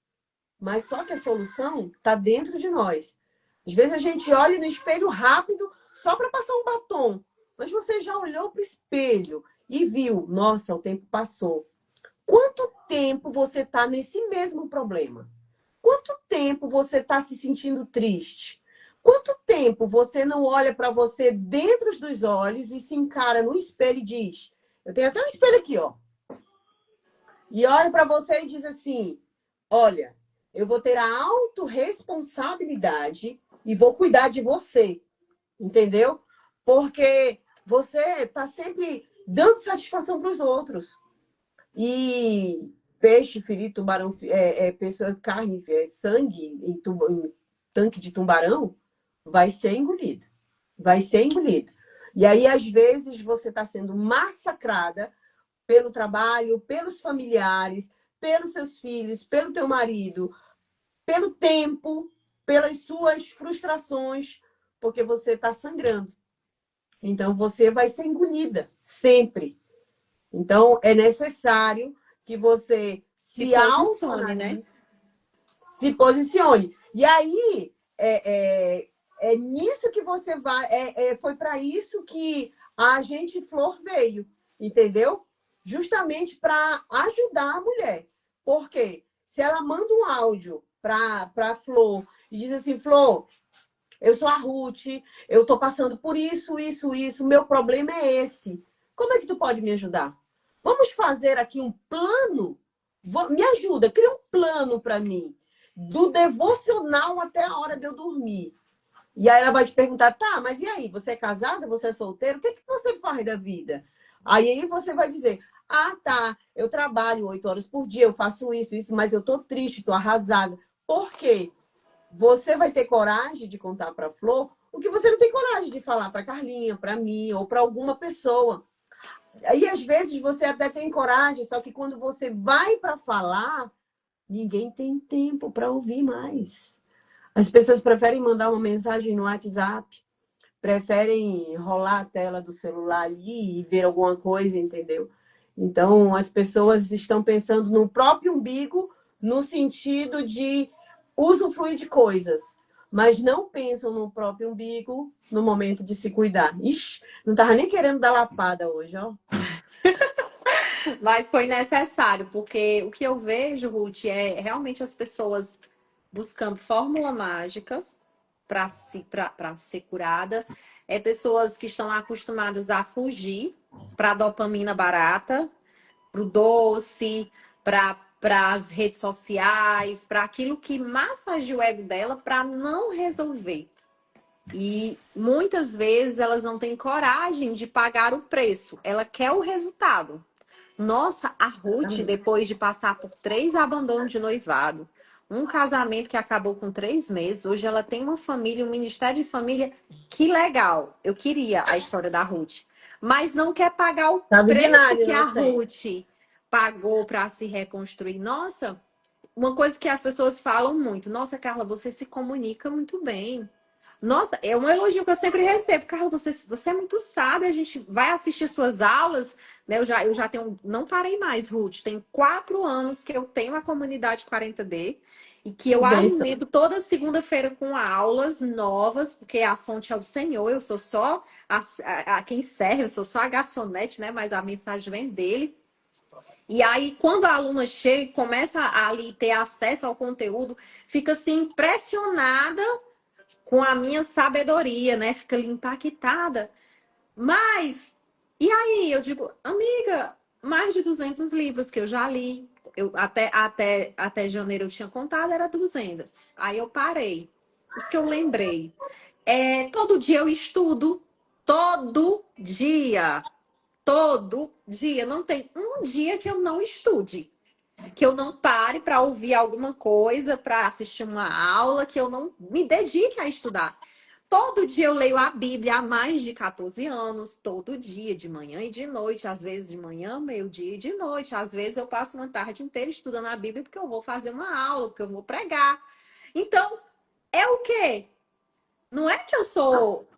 Mas só que a solução está dentro de nós. Às vezes a gente olha no espelho rápido só para passar um batom. Mas você já olhou para o espelho e viu, nossa, o tempo passou. Quanto tempo você está nesse mesmo problema? Quanto tempo você está se sentindo triste? Quanto tempo você não olha para você dentro dos olhos e se encara no espelho e diz: eu tenho até um espelho aqui, ó. E olha para você e diz assim: olha, eu vou ter a autorresponsabilidade e vou cuidar de você. Entendeu? Porque você está sempre dando satisfação para os outros. E peixe ferido, tubarão, pessoa, carne, sangue em tanque de tubarão, vai ser engolido. Vai ser engolido. E aí, às vezes, você está sendo massacrada pelo trabalho, pelos familiares, pelos seus filhos, pelo teu marido, pelo tempo, pelas suas frustrações, porque você está sangrando. Então, você vai ser engolida, sempre. Então, é necessário que você se posicione, né? Se posicione. E aí, é nisso que você vai... foi para isso que a Agente Flor veio, entendeu? Justamente para ajudar a mulher. Por quê? Se ela manda um áudio para a Flor e diz assim: Flor, eu sou a Ruth, eu estou passando por isso, isso, isso, meu problema é esse. Como é que tu pode me ajudar? Vamos fazer aqui um plano? Me ajuda, cria um plano para mim, do devocional até a hora de eu dormir. E aí ela vai te perguntar: tá, mas e aí? Você é casada? Você é solteiro? O que você faz da vida? Aí você vai dizer: ah, tá, eu trabalho 8 horas por dia, eu faço isso, isso, mas eu tô triste, tô arrasada. Por quê? Você vai ter coragem de contar para a Flor o que você não tem coragem de falar para Carlinha, para mim ou para alguma pessoa. Aí, às vezes, você até tem coragem, só que quando você vai para falar, ninguém tem tempo para ouvir mais. As pessoas preferem mandar uma mensagem no WhatsApp, preferem rolar a tela do celular ali e ver alguma coisa, entendeu? Então, as pessoas estão pensando no próprio umbigo, no sentido de usufruir de coisas, mas não pensam no próprio umbigo no momento de se cuidar. Ixi, não estava nem querendo dar lapada hoje, ó. Mas foi necessário, porque o que eu vejo, Ruth, é realmente as pessoas buscando fórmulas mágicas para ser curada. É pessoas que estão acostumadas a fugir para a dopamina barata, para o doce, para as redes sociais, para aquilo que massageia o ego dela para não resolver. E muitas vezes elas não têm coragem de pagar o preço, ela quer o resultado. Nossa, a Ruth, depois de passar por 3 abandonos de noivado, um casamento que acabou com 3 meses, hoje ela tem uma família, um ministério de família. Que legal! Eu queria a história da Ruth, mas não quer pagar o Sabe de preço nada, que a inocente. Ruth pagou para se reconstruir. Nossa, uma coisa que as pessoas falam muito. Nossa, Carla, você se comunica muito bem. Nossa, é um elogio que eu sempre recebo. Carla, você é muito sábia, a gente vai assistir suas aulas, né? Eu já tenho, não parei mais, Ruth. Tem 4 anos que eu tenho a comunidade 40D e que Que eu bênção. alimento toda segunda-feira com aulas novas, porque a fonte é o Senhor, eu sou só a quem serve, eu sou só a garçonete, né? Mas a mensagem vem dele. E aí, quando a aluna chega e começa a ali ter acesso ao conteúdo, fica assim impressionada com a minha sabedoria, né? Fica ali impactada. Mas, e aí? Eu digo, amiga, mais de 200 livros que eu já li. Até janeiro eu tinha contado, era 200. Aí eu parei. Os que eu lembrei. Todo dia eu estudo. Todo dia. Todo dia. Não tem um dia que eu não estude. Que eu não pare para ouvir alguma coisa, para assistir uma aula, que eu não me dedique a estudar. Todo dia eu leio a Bíblia há mais de 14 anos, todo dia, de manhã e de noite, às vezes de manhã, meio-dia e de noite. Às vezes eu passo uma tarde inteira estudando a Bíblia porque eu vou fazer uma aula, porque eu vou pregar. Então, é o quê? Não é que eu sou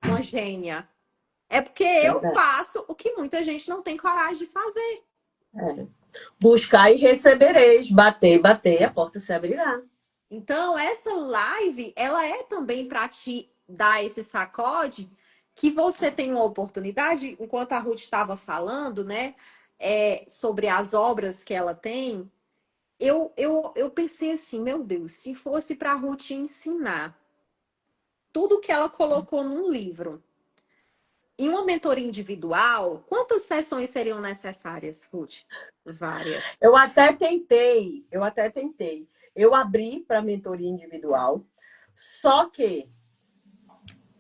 uma gênia, é porque eu Verdade. faço o que muita gente não tem coragem de fazer. É. Buscar e recebereis. Bater, bater, a porta se abrirá. Então, essa live, ela é também para te dar esse sacode que você tem uma oportunidade, enquanto a Ruth estava falando, né, sobre as obras que ela tem, eu pensei assim, meu Deus, se fosse para a Ruth ensinar tudo que ela colocou num livro, em uma mentoria individual, quantas sessões seriam necessárias, Ruth? Várias. Eu até tentei. Eu abri para mentoria individual, só que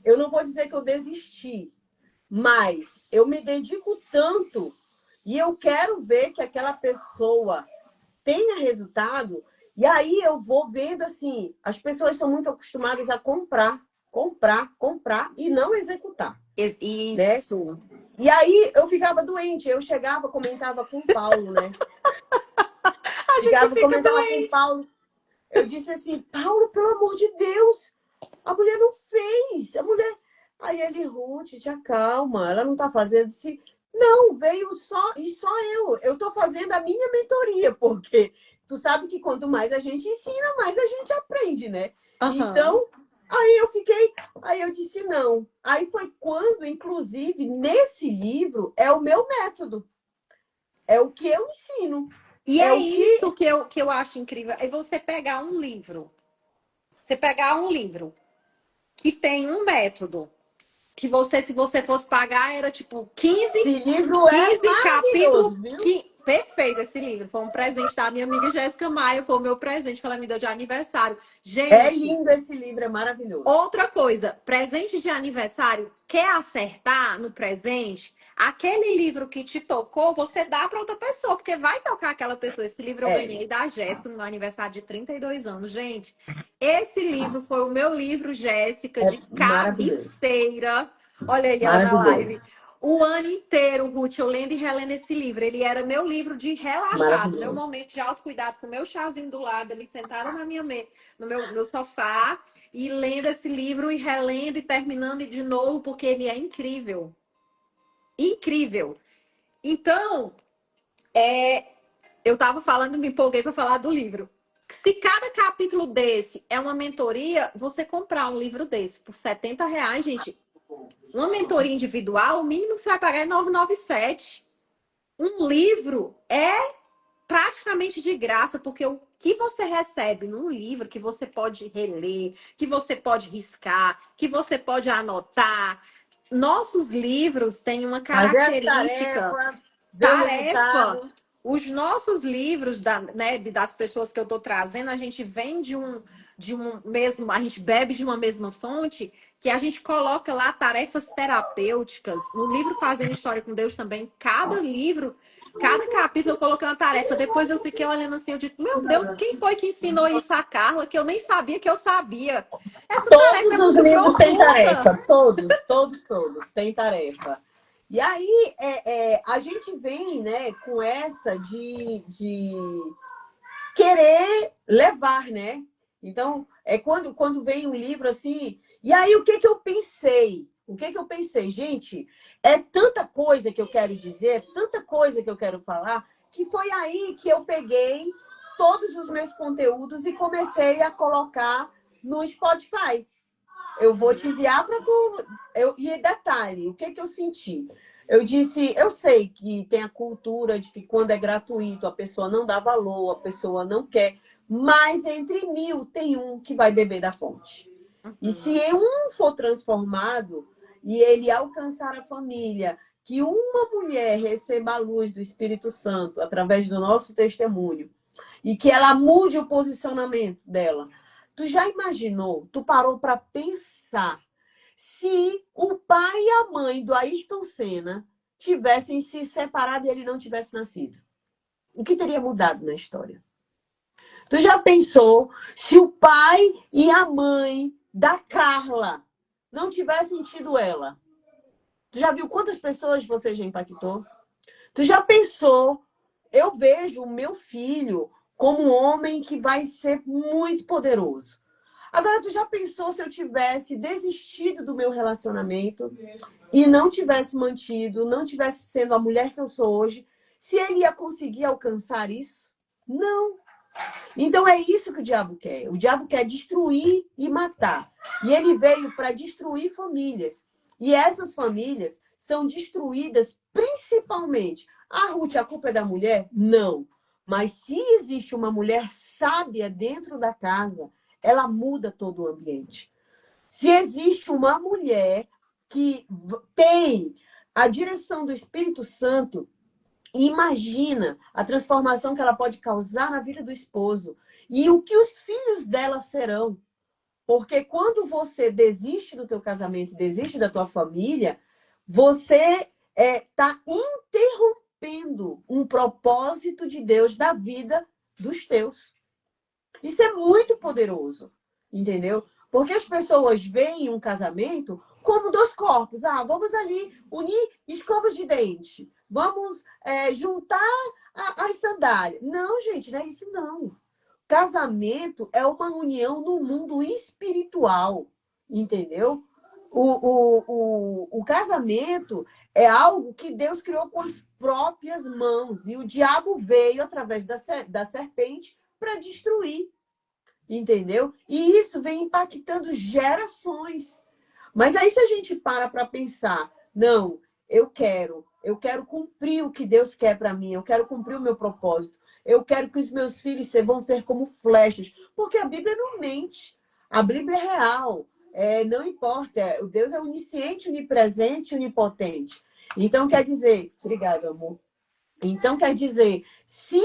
eu não vou dizer que eu desisti, mas eu me dedico tanto e eu quero ver que aquela pessoa tenha resultado. E aí eu vou vendo assim, as pessoas são muito acostumadas a comprar, comprar, comprar e não executar, né? Isso. E aí eu ficava doente, eu chegava, comentava com o Paulo, né? A gente Chegava, fica comentava com o doente. Paulo. Eu disse assim, Paulo, pelo amor de Deus, a mulher não fez, a mulher. Aí ele, Ruth, te acalma, ela não tá fazendo. Se não, veio só, e só eu tô fazendo a minha mentoria, porque tu sabe que quanto mais a gente ensina, mais a gente aprende, né? Aham. Então, aí eu disse não. Aí foi quando, inclusive, nesse livro, é o meu método, é o que eu ensino, E é é o que isso que eu acho incrível. É você pegar um livro. Você pegar um livro que tem um método. Que você, se você fosse pagar, era tipo 15, esse livro é 15 capítulos. maravilhoso, viu? Perfeito esse livro. Foi um presente da minha amiga Jéssica Maia. Foi o meu presente que ela me deu de aniversário. É Gente, lindo esse livro, é maravilhoso. outra coisa, presente de aniversário, quer acertar no presente? Aquele livro que te tocou, você dá para outra pessoa, porque vai tocar aquela pessoa. Esse livro eu É, ganhei da Jéssica no meu aniversário de 32 anos. Gente, esse livro foi o meu livro, Jéssica, é de maravilhoso. cabeceira. Olha aí ela na live. Maravilhoso. O ano inteiro, Ruth, eu lendo e relendo esse livro. Ele era meu livro de relaxado, meu Maravilhoso. momento de autocuidado, com meu chazinho do lado, ali sentada na minha no meu sofá e lendo esse livro e relendo e terminando e de novo, porque ele é incrível. Incrível. Então, eu estava falando, me empolguei para falar do livro. Se cada capítulo desse é uma mentoria, você comprar um livro desse por R$ 70, gente, uma mentoria individual, o mínimo que você vai pagar é 997. Um livro é praticamente de graça, porque que você recebe num livro que você pode reler, que você pode riscar, que você pode anotar. Nossos livros têm uma Fazer as característica, tarefas, ver o tarefa. resultado. Os nossos livros, das pessoas que eu estou trazendo, a gente vem de um mesmo, a gente bebe de uma mesma fonte, que a gente coloca lá tarefas terapêuticas. No livro Fazendo História com Deus também, cada livro, cada capítulo eu coloquei uma tarefa. Depois eu fiquei olhando assim, eu digo, meu Deus, quem foi que ensinou isso a Carla, que eu nem sabia que eu sabia? Essa tarefa é Todos os muito livros têm profunda. tarefa, todos têm tarefa. E aí a gente vem, né, com essa de querer levar, né? Então, quando vem um livro assim. E aí, o que eu pensei? O que eu pensei? Gente, é tanta coisa que eu quero dizer, tanta coisa que eu quero falar, que foi aí que eu peguei todos os meus conteúdos e comecei a colocar no Spotify. Eu vou te enviar para tu. E detalhe, o que eu senti? Eu disse, eu sei que tem a cultura de que quando é gratuito a pessoa não dá valor, a pessoa não quer, mas entre 1000 tem um que vai beber da fonte. E se um for transformado e ele alcançar a família, que uma mulher receba a luz do Espírito Santo através do nosso testemunho e que ela mude o posicionamento dela. Tu já imaginou? Tu parou para pensar se o pai e a mãe do Ayrton Senna tivessem se separado e ele não tivesse nascido? O que teria mudado na história? Tu já pensou se o pai e a mãe da Carla não tivessem tido ela? Tu já viu quantas pessoas você já impactou? Tu já pensou? Eu vejo o meu filho como um homem que vai ser muito poderoso. Agora, tu já pensou se eu tivesse desistido do meu relacionamento e não tivesse mantido, não tivesse sendo a mulher que eu sou hoje, se ele ia conseguir alcançar isso? Não. Então é isso que o diabo quer. O diabo quer destruir e matar. E ele veio para destruir famílias. E essas famílias são destruídas principalmente. Ah, Ruth, a culpa é da mulher? Não. Mas se existe uma mulher sábia dentro da casa, ela muda todo o ambiente. Se existe uma mulher que tem a direção do Espírito Santo, imagina a transformação que ela pode causar na vida do esposo e o que os filhos dela serão. Porque quando você desiste do teu casamento, desiste da tua família, você está interrompendo um propósito de Deus da vida dos teus. Isso é muito poderoso, entendeu? Porque as pessoas veem um casamento como dois corpos. Ah, vamos ali unir escovas de dente. Vamos juntar as sandálias. Não, gente, não é isso não. Casamento é uma união no mundo espiritual, entendeu? O casamento é algo que Deus criou com as próprias mãos. E o diabo veio através da serpente para destruir, entendeu? E isso vem impactando gerações. Mas aí se a gente para pensar, não, eu quero cumprir o que Deus quer para mim, eu quero cumprir o meu propósito, eu quero que os meus filhos vão ser como flechas, porque a Bíblia não mente, a Bíblia é real, não importa, o Deus é onisciente, onipresente, onipotente. Então quer dizer, obrigada, amor. Então quer dizer, se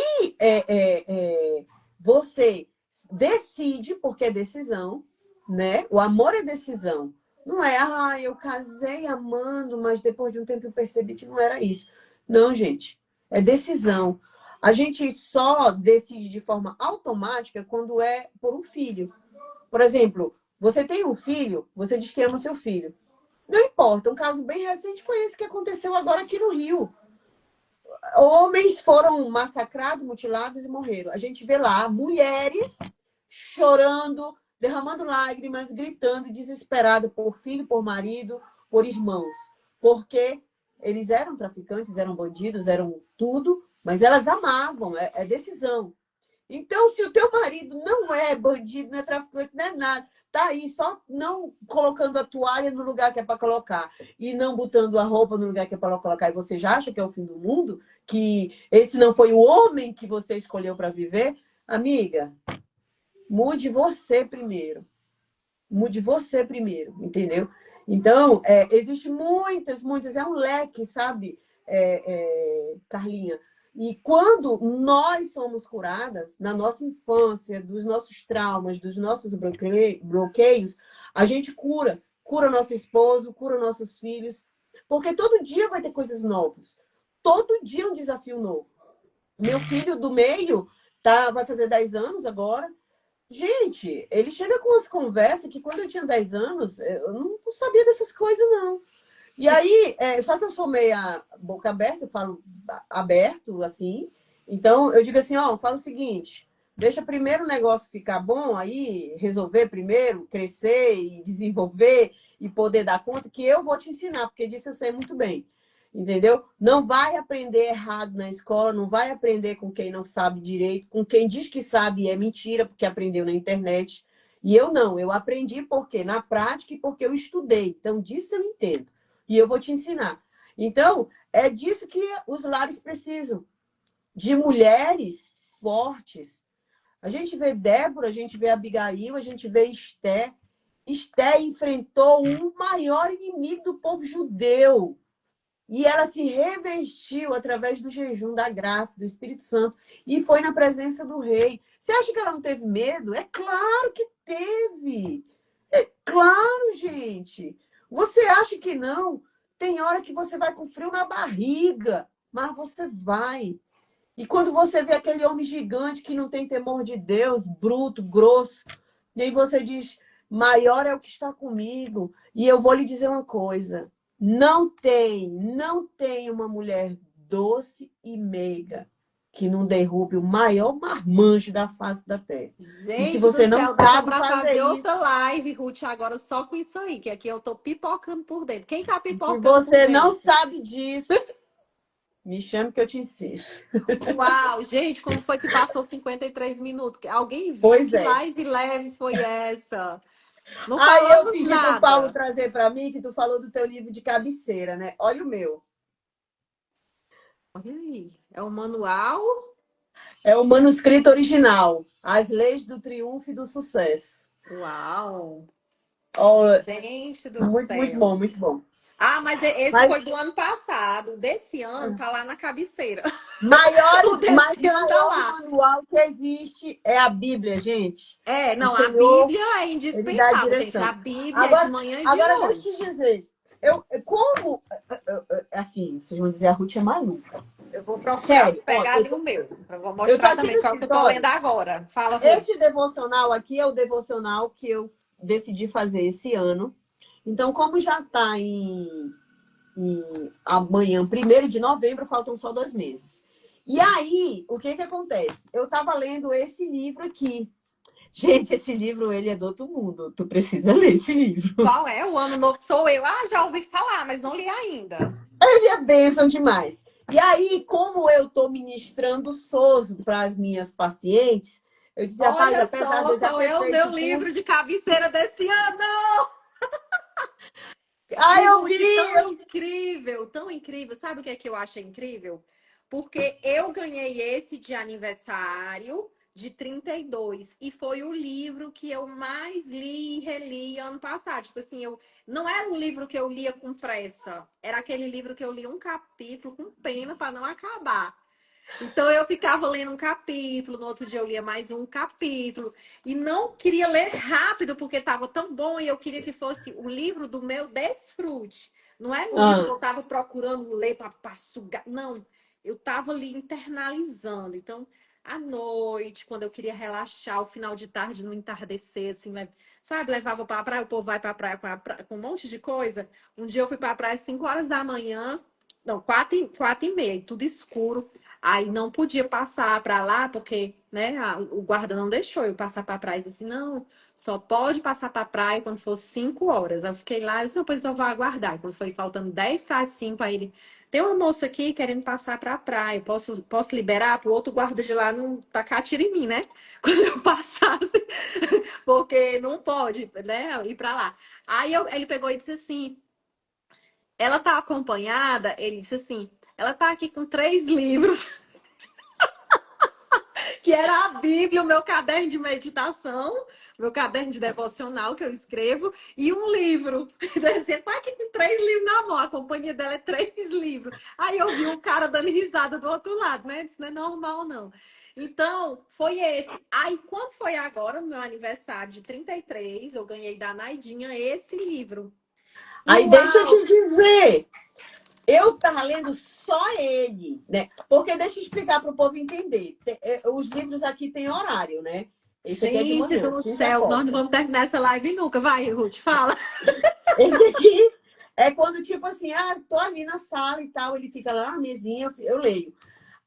você decide, porque é decisão, né? O amor é decisão. Não é, eu casei amando, mas depois de um tempo eu percebi que não era isso. Não, gente, é decisão. A gente só decide de forma automática quando é por um filho. Por exemplo, você tem um filho, você diz que ama seu filho. Não importa, um caso bem recente foi esse que aconteceu agora aqui no Rio. Homens foram massacrados, mutilados e morreram. A gente vê lá mulheres chorando, derramando lágrimas, gritando, desesperada por filho, por marido, por irmãos. Porque eles eram traficantes, eram bandidos, eram tudo, mas elas amavam, é decisão. Então, se o teu marido não é bandido, não é traficante, não é nada, tá aí só não colocando a toalha no lugar que é para colocar e não botando a roupa no lugar que é para colocar, e você já acha que é o fim do mundo, que esse não foi o homem que você escolheu para viver, Amiga, mude você primeiro. Mude você primeiro, entendeu? Então, existe muitas, é um leque, sabe, Carlinha? E quando nós somos curadas, na nossa infância, dos nossos traumas, dos nossos bloqueios, a gente cura nosso esposo, cura nossos filhos, porque todo dia vai ter coisas novas. Todo dia é um desafio novo. Meu filho do meio vai fazer 10 anos agora. Gente, ele chega com as conversas que quando eu tinha 10 anos, eu não sabia dessas coisas, não. E aí, só que eu sou meia boca aberta, eu falo aberto, assim. Então, eu digo assim, ó, fala o seguinte, deixa primeiro o negócio ficar bom, aí resolver primeiro, crescer e desenvolver e poder dar conta, que eu vou te ensinar, porque disso eu sei muito bem. Entendeu? Não vai aprender errado na escola, não vai aprender com quem não sabe direito, com quem diz que sabe e é mentira, porque aprendeu na internet. E eu não, eu aprendi porque na prática e porque eu estudei. Então, disso eu entendo. E eu vou te ensinar. Então, é disso que os lares precisam. De mulheres fortes. A gente vê Débora, a gente vê Abigail, a gente vê Esté. Esté enfrentou o maior inimigo do povo judeu. E ela se revestiu através do jejum, da graça, do Espírito Santo. E foi na presença do rei. Você acha que ela não teve medo? É claro que teve. É claro, gente. Você acha que não? Tem hora que você vai com frio na barriga, mas você vai. E quando você vê aquele homem gigante que não tem temor de Deus, bruto, grosso, e aí você diz, maior é o que está comigo. E eu vou lhe dizer uma coisa. Não tem uma mulher doce e meiga que não derrube o maior marmanjo da face da terra. E se Gente do você não céu, dava sabe para fazer fazer isso, outra live, Ruth, agora só com isso aí, que aqui eu tô pipocando por dentro. Quem tá se pipocando por você não dentro? sabe disso, me chame que eu te ensino. Uau, gente, como foi que passou 53 minutos? Alguém viu Pois que é. live leve foi essa? Não Aí eu falamos pedi para o Paulo nada. trazer para mim, que tu falou do teu livro de cabeceira, né? Olha o meu. Olha aí, é o manual. É o manuscrito original. As Leis do Triunfo e do Sucesso. Uau, Oh, gente do muito, muito céu. bom, muito bom. Ah, mas esse Mas foi do ano passado. Desse ano tá lá na cabeceira. O mas desse ano tá maior lá. manual que existe é a Bíblia, gente. É, O não, a Senhor, Bíblia é ele dá a indispensável, gente. A direção. Bíblia é de Agora, manhã e de agora deixa eu te noite. dizer. Assim, vocês vão dizer, a Ruth é maluca. Eu vou procurar Sério, ó, pegar ali o meu. Eu vou eu tô mostrar aqui no também qual que eu tô lendo escritório. agora. Fala, Esse Ruth. devocional aqui é o devocional que eu decidi fazer esse ano. Então, como já está em amanhã, 1º de novembro, faltam só 2 meses. E aí, o que acontece? Eu estava lendo esse livro aqui. Gente, esse livro, ele é do outro mundo. Tu precisa ler esse livro. Qual é? O Ano Novo sou eu. Ah, já ouvi falar, mas não li ainda. Ele é bênção demais. E aí, como eu estou ministrando SOSO para as minhas pacientes, eu disse, rapaz, Olha apesar de só eu já qual ter é o meu feito livro curso. de cabeceira desse ano. Ah, eu Ruth, vi! tão incrível. Sabe o que é que eu achei incrível? Porque eu ganhei esse de aniversário de 32 e foi o livro que eu mais li e reli ano passado. Tipo assim, não era um livro que eu lia com pressa, era aquele livro que eu lia um capítulo com pena para não acabar. Então eu ficava lendo um capítulo, no outro dia eu lia mais um capítulo e não queria ler rápido porque estava tão bom e eu queria que fosse o livro do meu desfrute. Não era um livro que Ah, eu estava procurando ler para sugar, não. Eu estava ali internalizando. Então, à noite, quando eu queria relaxar, o final de tarde, no entardecer, assim, sabe, levava para a praia, o povo vai para a praia com um monte de coisa. Um dia eu fui para a praia às 5 horas da manhã, não, 4h30, tudo escuro. Aí não podia passar para lá, porque, né, o guarda não deixou eu passar para a praia. Ele disse assim, não, só pode passar para a praia quando for 5 horas. Eu fiquei lá, eu disse, não, pois eu vou aguardar. Quando foi faltando 10 para as 5, aí ele, tem uma moça aqui querendo passar para a praia, posso liberar? Para o outro guarda de lá não tacar tiro em mim, né? Quando eu passasse, porque não pode, né, ir para lá. Aí ele pegou e disse assim, ela tá acompanhada? Ele disse assim, ela tá aqui com 3 livros que que era a Bíblia, o meu caderno de meditação, meu caderno de devocional que eu escrevo, e um livro. Você tá aqui com 3 livros na mão, a companhia dela é 3 livros. Aí eu vi um cara dando risada do outro lado, né? Isso não é normal, não. Então, foi esse. Aí, quando foi agora, no meu aniversário de 33, eu ganhei da Naidinha esse livro. Aí deixa eu te dizer, eu tava lendo só ele, né? Porque deixa eu explicar para o povo entender. Os livros aqui têm horário, né? Esse aqui é de Gente manhã, do 5 da céu, nós não porta. vamos terminar essa live nunca. Vai, Ruth, fala. Esse aqui é quando, tipo assim, tô ali na sala e tal, ele fica lá na mesinha, eu leio.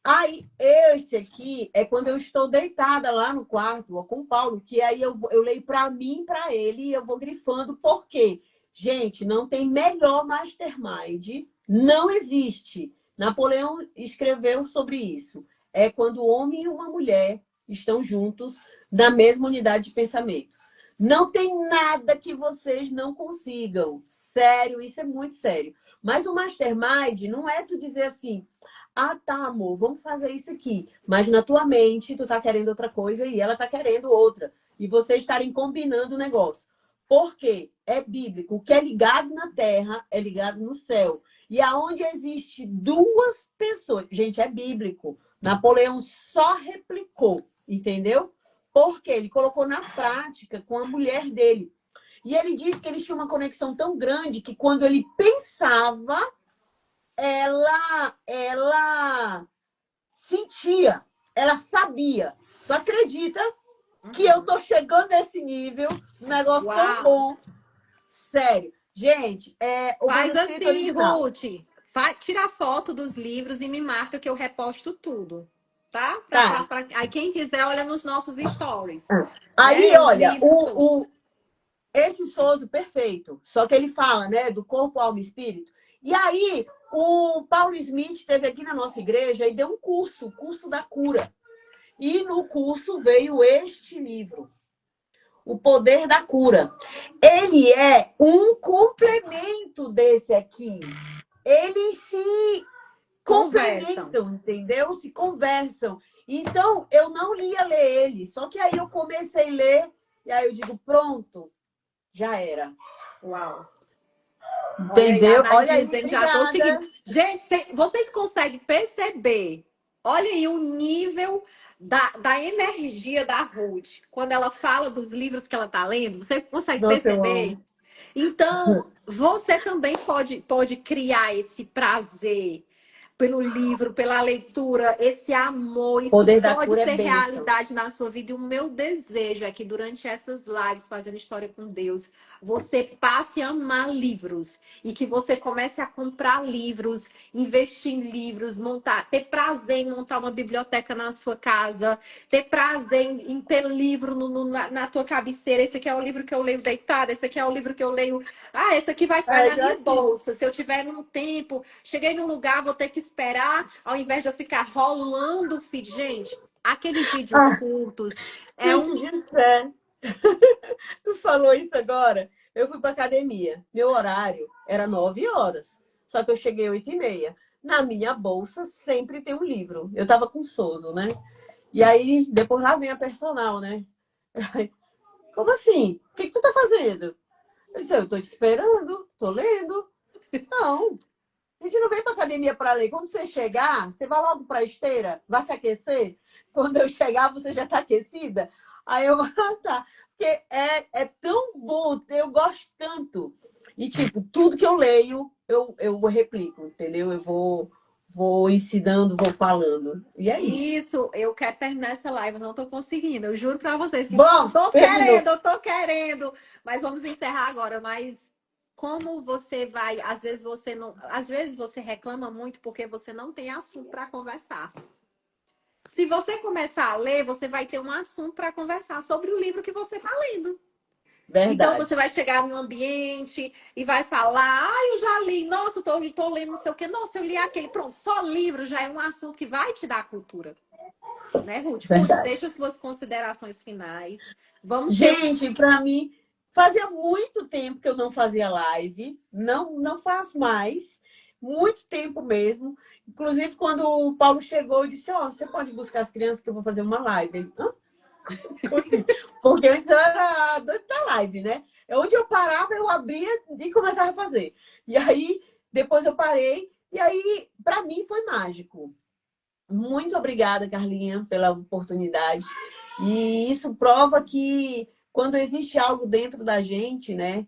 Aí, esse aqui é quando eu estou deitada lá no quarto, com o Paulo, que aí eu leio para mim, para ele, e eu vou grifando. Por quê? Gente, não tem melhor mastermind, não existe. Napoleão escreveu sobre isso. É quando o homem e uma mulher estão juntos na mesma unidade de pensamento. Não tem nada que vocês não consigam. Sério, isso é muito sério. Mas o mastermind não é tu dizer assim, tá, amor, vamos fazer isso aqui. Mas na tua mente, tu tá querendo outra coisa e ela tá querendo outra. E vocês estarem combinando o negócio. Por quê? É bíblico. O que é ligado na terra é ligado no céu. E aonde existe duas pessoas... Gente, é bíblico. Napoleão só replicou, entendeu? Porque ele colocou na prática com a mulher dele. E ele disse que eles tinham uma conexão tão grande que quando ele pensava, ela sentia, ela sabia. Tu acredita que eu tô chegando nesse nível? Um negócio tão bom. Sério. Gente, o faz manuscrito assim, original. Ruth. Tira a foto dos livros e me marca que eu reposto tudo. Tá? Tá. Aí quem quiser, olha nos nossos stories. Aí, Né? Os olha, livros todos. esse Souza, perfeito. Só que ele fala, né, do corpo, alma e espírito. E aí, o Paulo Smith esteve aqui na nossa igreja e deu um curso, o curso da cura. E no curso veio este livro, O Poder da Cura. Ele é um complemento desse aqui. Eles se complementam, entendeu? Se conversam. Então, eu não ia ler ele. Só que aí eu comecei a ler e aí eu digo, pronto, já era. Uau. Entendeu? Olha aí, Obrigada. já tô seguindo. Gente, vocês conseguem perceber? Olha aí o nível da energia da Ruth. Quando ela fala dos livros que ela tá lendo, você consegue Nossa, eu perceber? amo. Então, você também pode criar esse prazer pelo livro, pela leitura, esse amor, O isso poder da pode cura é ser bênção. realidade na sua vida. E o meu desejo é que durante essas lives, fazendo história com Deus, você passe a amar livros e que você comece a comprar livros, investir em livros, ter prazer em montar uma biblioteca na sua casa, ter prazer em ter livro na tua cabeceira. Esse aqui é o livro que eu leio deitada, esse aqui é o livro que eu leio. Esse aqui vai ficar na minha bolsa. Se eu tiver num tempo, cheguei num lugar, vou ter que esperar, ao invés de eu ficar rolando o feed. Gente, aqueles vídeos curtos é um. Disser. Tu falou isso agora? Eu fui pra academia. Meu horário era 9 horas. Só que eu cheguei 8h30. Na minha bolsa sempre tem um livro. Eu tava com Souza, né? E aí, depois lá vem a personal, né? Como assim? O que tu tá fazendo? Eu disse, eu tô te esperando, tô lendo. Não, a gente não vem pra academia pra ler. Quando você chegar, você vai logo pra esteira, vai se aquecer. Quando eu chegar, você já tá aquecida. Aí eu, tá. Porque é tão bom, eu gosto tanto. E, tipo, tudo que eu leio, eu replico, entendeu? Eu vou ensinando, vou falando. E é isso. Isso, eu quero terminar essa live, eu não tô conseguindo. Eu juro pra vocês que Bom, terminou. eu tô querendo. Mas vamos encerrar agora. Mas como você vai, às vezes você não, às vezes você reclama muito porque você não tem assunto para conversar. Se você começar a ler, você vai ter um assunto para conversar sobre o livro que você está lendo. Verdade. Então você vai chegar num ambiente e vai falar, eu já li, nossa, tô lendo não sei o quê, nossa, eu li aquele. Pronto, só livro já é um assunto que vai te dar cultura. Né, Ruth? Ruth, deixa as suas considerações finais. Gente, para mim, fazia muito tempo que eu não fazia live. Não faço mais. Muito tempo mesmo. Inclusive, quando o Paulo chegou, eu disse, ó, você pode buscar as crianças que eu vou fazer uma live. Ele, hã? Como assim? Porque antes eu era doida da live, né? Onde eu parava, eu abria e começava a fazer. E aí, depois eu parei. E aí, para mim, foi mágico. Muito obrigada, Carlinha, pela oportunidade. E isso prova que quando existe algo dentro da gente, né,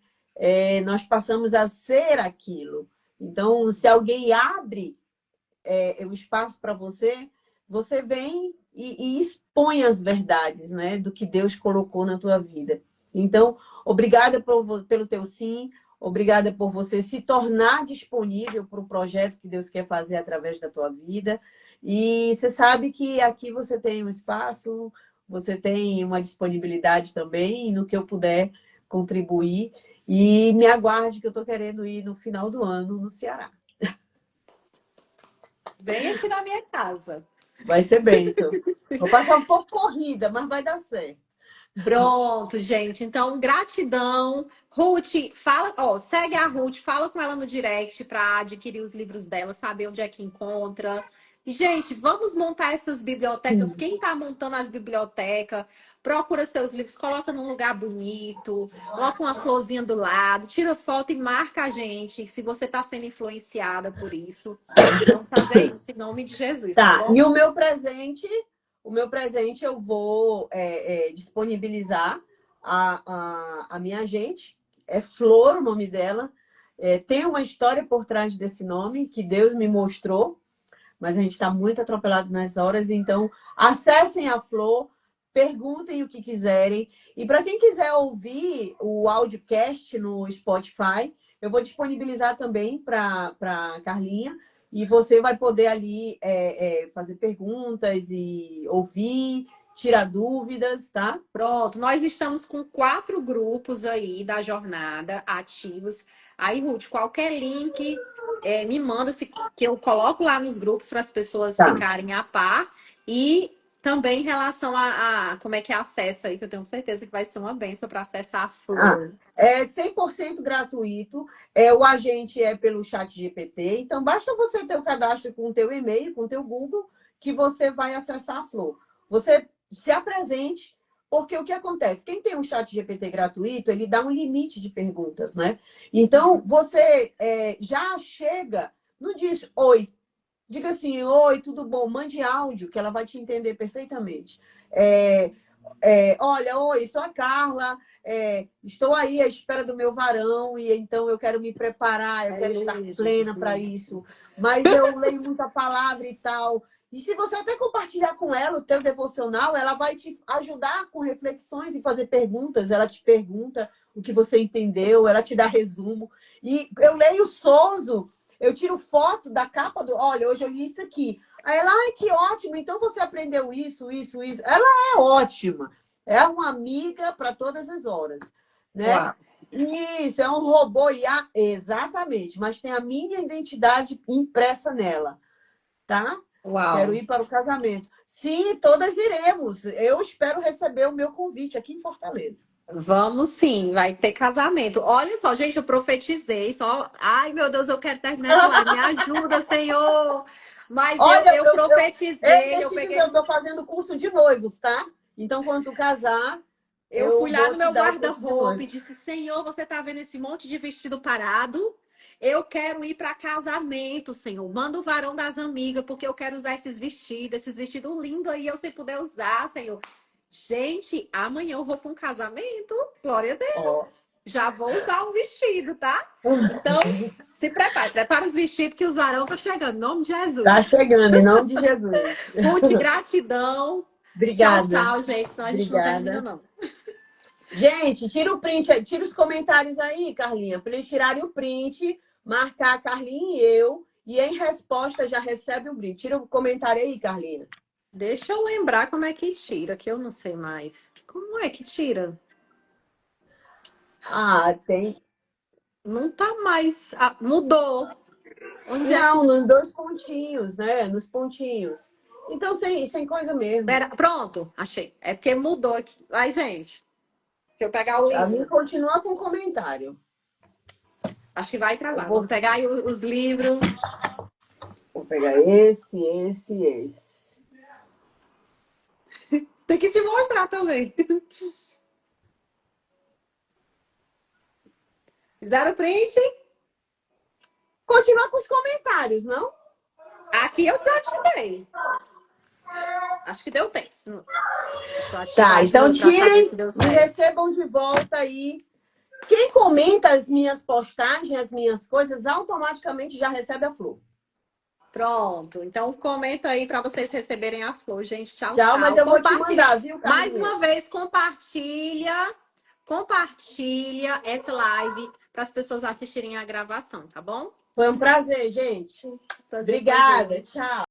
nós passamos a ser aquilo. Então, se alguém abre o espaço para você, você vem e expõe as verdades, né, do que Deus colocou na tua vida. Então, obrigada pelo teu sim, obrigada por você se tornar disponível para o projeto que Deus quer fazer através da tua vida. E você sabe que aqui você tem um espaço, você tem uma disponibilidade também, no que eu puder contribuir. E me aguarde que eu estou querendo ir no final do ano no Ceará. Bem aqui na minha casa. Vai ser bênção. Vou passar um pouco corrida, mas vai dar certo. Pronto, gente. Então, gratidão. Ruth, fala, ó, segue a Ruth, fala com ela no direct para adquirir os livros dela, saber onde é que encontra. E, gente, vamos montar essas bibliotecas. Quem está montando as bibliotecas, procura seus livros, coloca num lugar bonito, coloca uma florzinha do lado, tira foto e marca a gente, se você está sendo influenciada por isso. Vamos fazer isso em nome de Jesus, tá Tá, bom? e o meu presente eu vou disponibilizar a minha agente. É Flor o nome dela. Tem uma história por trás desse nome que Deus me mostrou, mas a gente está muito atropelado nas horas, então acessem a Flor, perguntem o que quiserem. E para quem quiser ouvir o audiocast no Spotify, eu vou disponibilizar também para Carlinha. E você vai poder ali fazer perguntas e ouvir, tirar dúvidas, tá? Pronto, nós estamos com 4 grupos aí da jornada ativos. Aí, Ruth, qualquer link me manda que eu coloco lá nos grupos para as pessoas Tá. ficarem a par. E também em relação a como é que é acesso aí, que eu tenho certeza que vai ser uma bênção para acessar a Flor. É 100% gratuito. O agente é pelo chat GPT. Então, basta você ter o cadastro com o teu e-mail, com o teu Google, que você vai acessar a Flor. Você se apresente, porque o que acontece? Quem tem um chat GPT gratuito, ele dá um limite de perguntas, né? Então, você já chega, não diz oi. Diga assim, oi, tudo bom? Mande áudio, que ela vai te entender perfeitamente. Olha, oi, sou a Carla, estou aí à espera do meu varão e então eu quero me preparar, eu quero estar plena para isso. Mas eu leio muita palavra e tal. E se você até compartilhar com ela o teu devocional, ela vai te ajudar com reflexões e fazer perguntas. Ela te pergunta o que você entendeu, ela te dá resumo. E eu leio Sozo, eu tiro foto da capa do... Olha, hoje eu li isso aqui. Aí ela, ai, que ótimo, então você aprendeu isso, isso, isso. Ela é ótima. É uma amiga para todas as horas, né? Uau. Isso, é um robô IA, exatamente. Mas tem a minha identidade impressa nela, tá? Uau. Quero ir para o casamento. Sim, todas iremos. Eu espero receber o meu convite aqui em Fortaleza. Vamos sim, vai ter casamento. Olha só, gente, eu profetizei só. Ai, meu Deus, eu quero terminar essa live. Me ajuda, Senhor. Mas Olha, eu profetizei, deixa eu te dizer, eu estou fazendo curso de noivos, tá? Então, quando tu casar, eu fui lá vou no te meu dar o curso de guarda-roupa e noivos. disse: Senhor, você tá vendo esse monte de vestido parado? Eu quero ir para casamento, Senhor. Manda o varão das amigas, porque eu quero usar esses vestidos lindos aí, eu sem poder usar, Senhor. Gente, amanhã eu vou para um casamento. Glória a Deus. Ó. Já vou usar um vestido, tá? Então, se prepare. Prepara os vestidos que os varão estão chegando. Em nome de Jesus. Tá chegando, em nome de Jesus. Ruth, gratidão. Obrigada. Tchau, tchau, gente. Senão a gente não termina, não. Gente, tira o print, tira os comentários aí, Carlinha, para eles tirarem o print, marcar a Carlinha e eu, e em resposta já recebe um brinde. Tira o comentário aí, Carlinha. Deixa eu lembrar como é que tira, que eu não sei mais. Como é que tira? Tem. Não tá mais. Mudou. Onde Não, nos 2 pontinhos, né? Nos pontinhos. Então, sem coisa mesmo. Pera, pronto, achei. É porque mudou aqui. Vai, gente. Deixa eu pegar o livro. A minha continua com comentário. Acho que vai travar. Vamos pegar aí os livros. Vou pegar esse. Tem que te mostrar também. Zero print? Continua com os comentários, não? Aqui eu desativei. Acho que deu bem. Tá, então tirem e e recebam de volta aí. Quem comenta as minhas postagens, as minhas coisas, automaticamente já recebe a flor. Pronto. Então comenta aí para vocês receberem a flor, gente. Tchau, Tchau, tchau. mas eu vou te mandar, viu, Mais Carlinhos? uma vez, compartilha essa live para as pessoas assistirem a gravação, tá bom? Foi um prazer, gente. Obrigada. Tchau.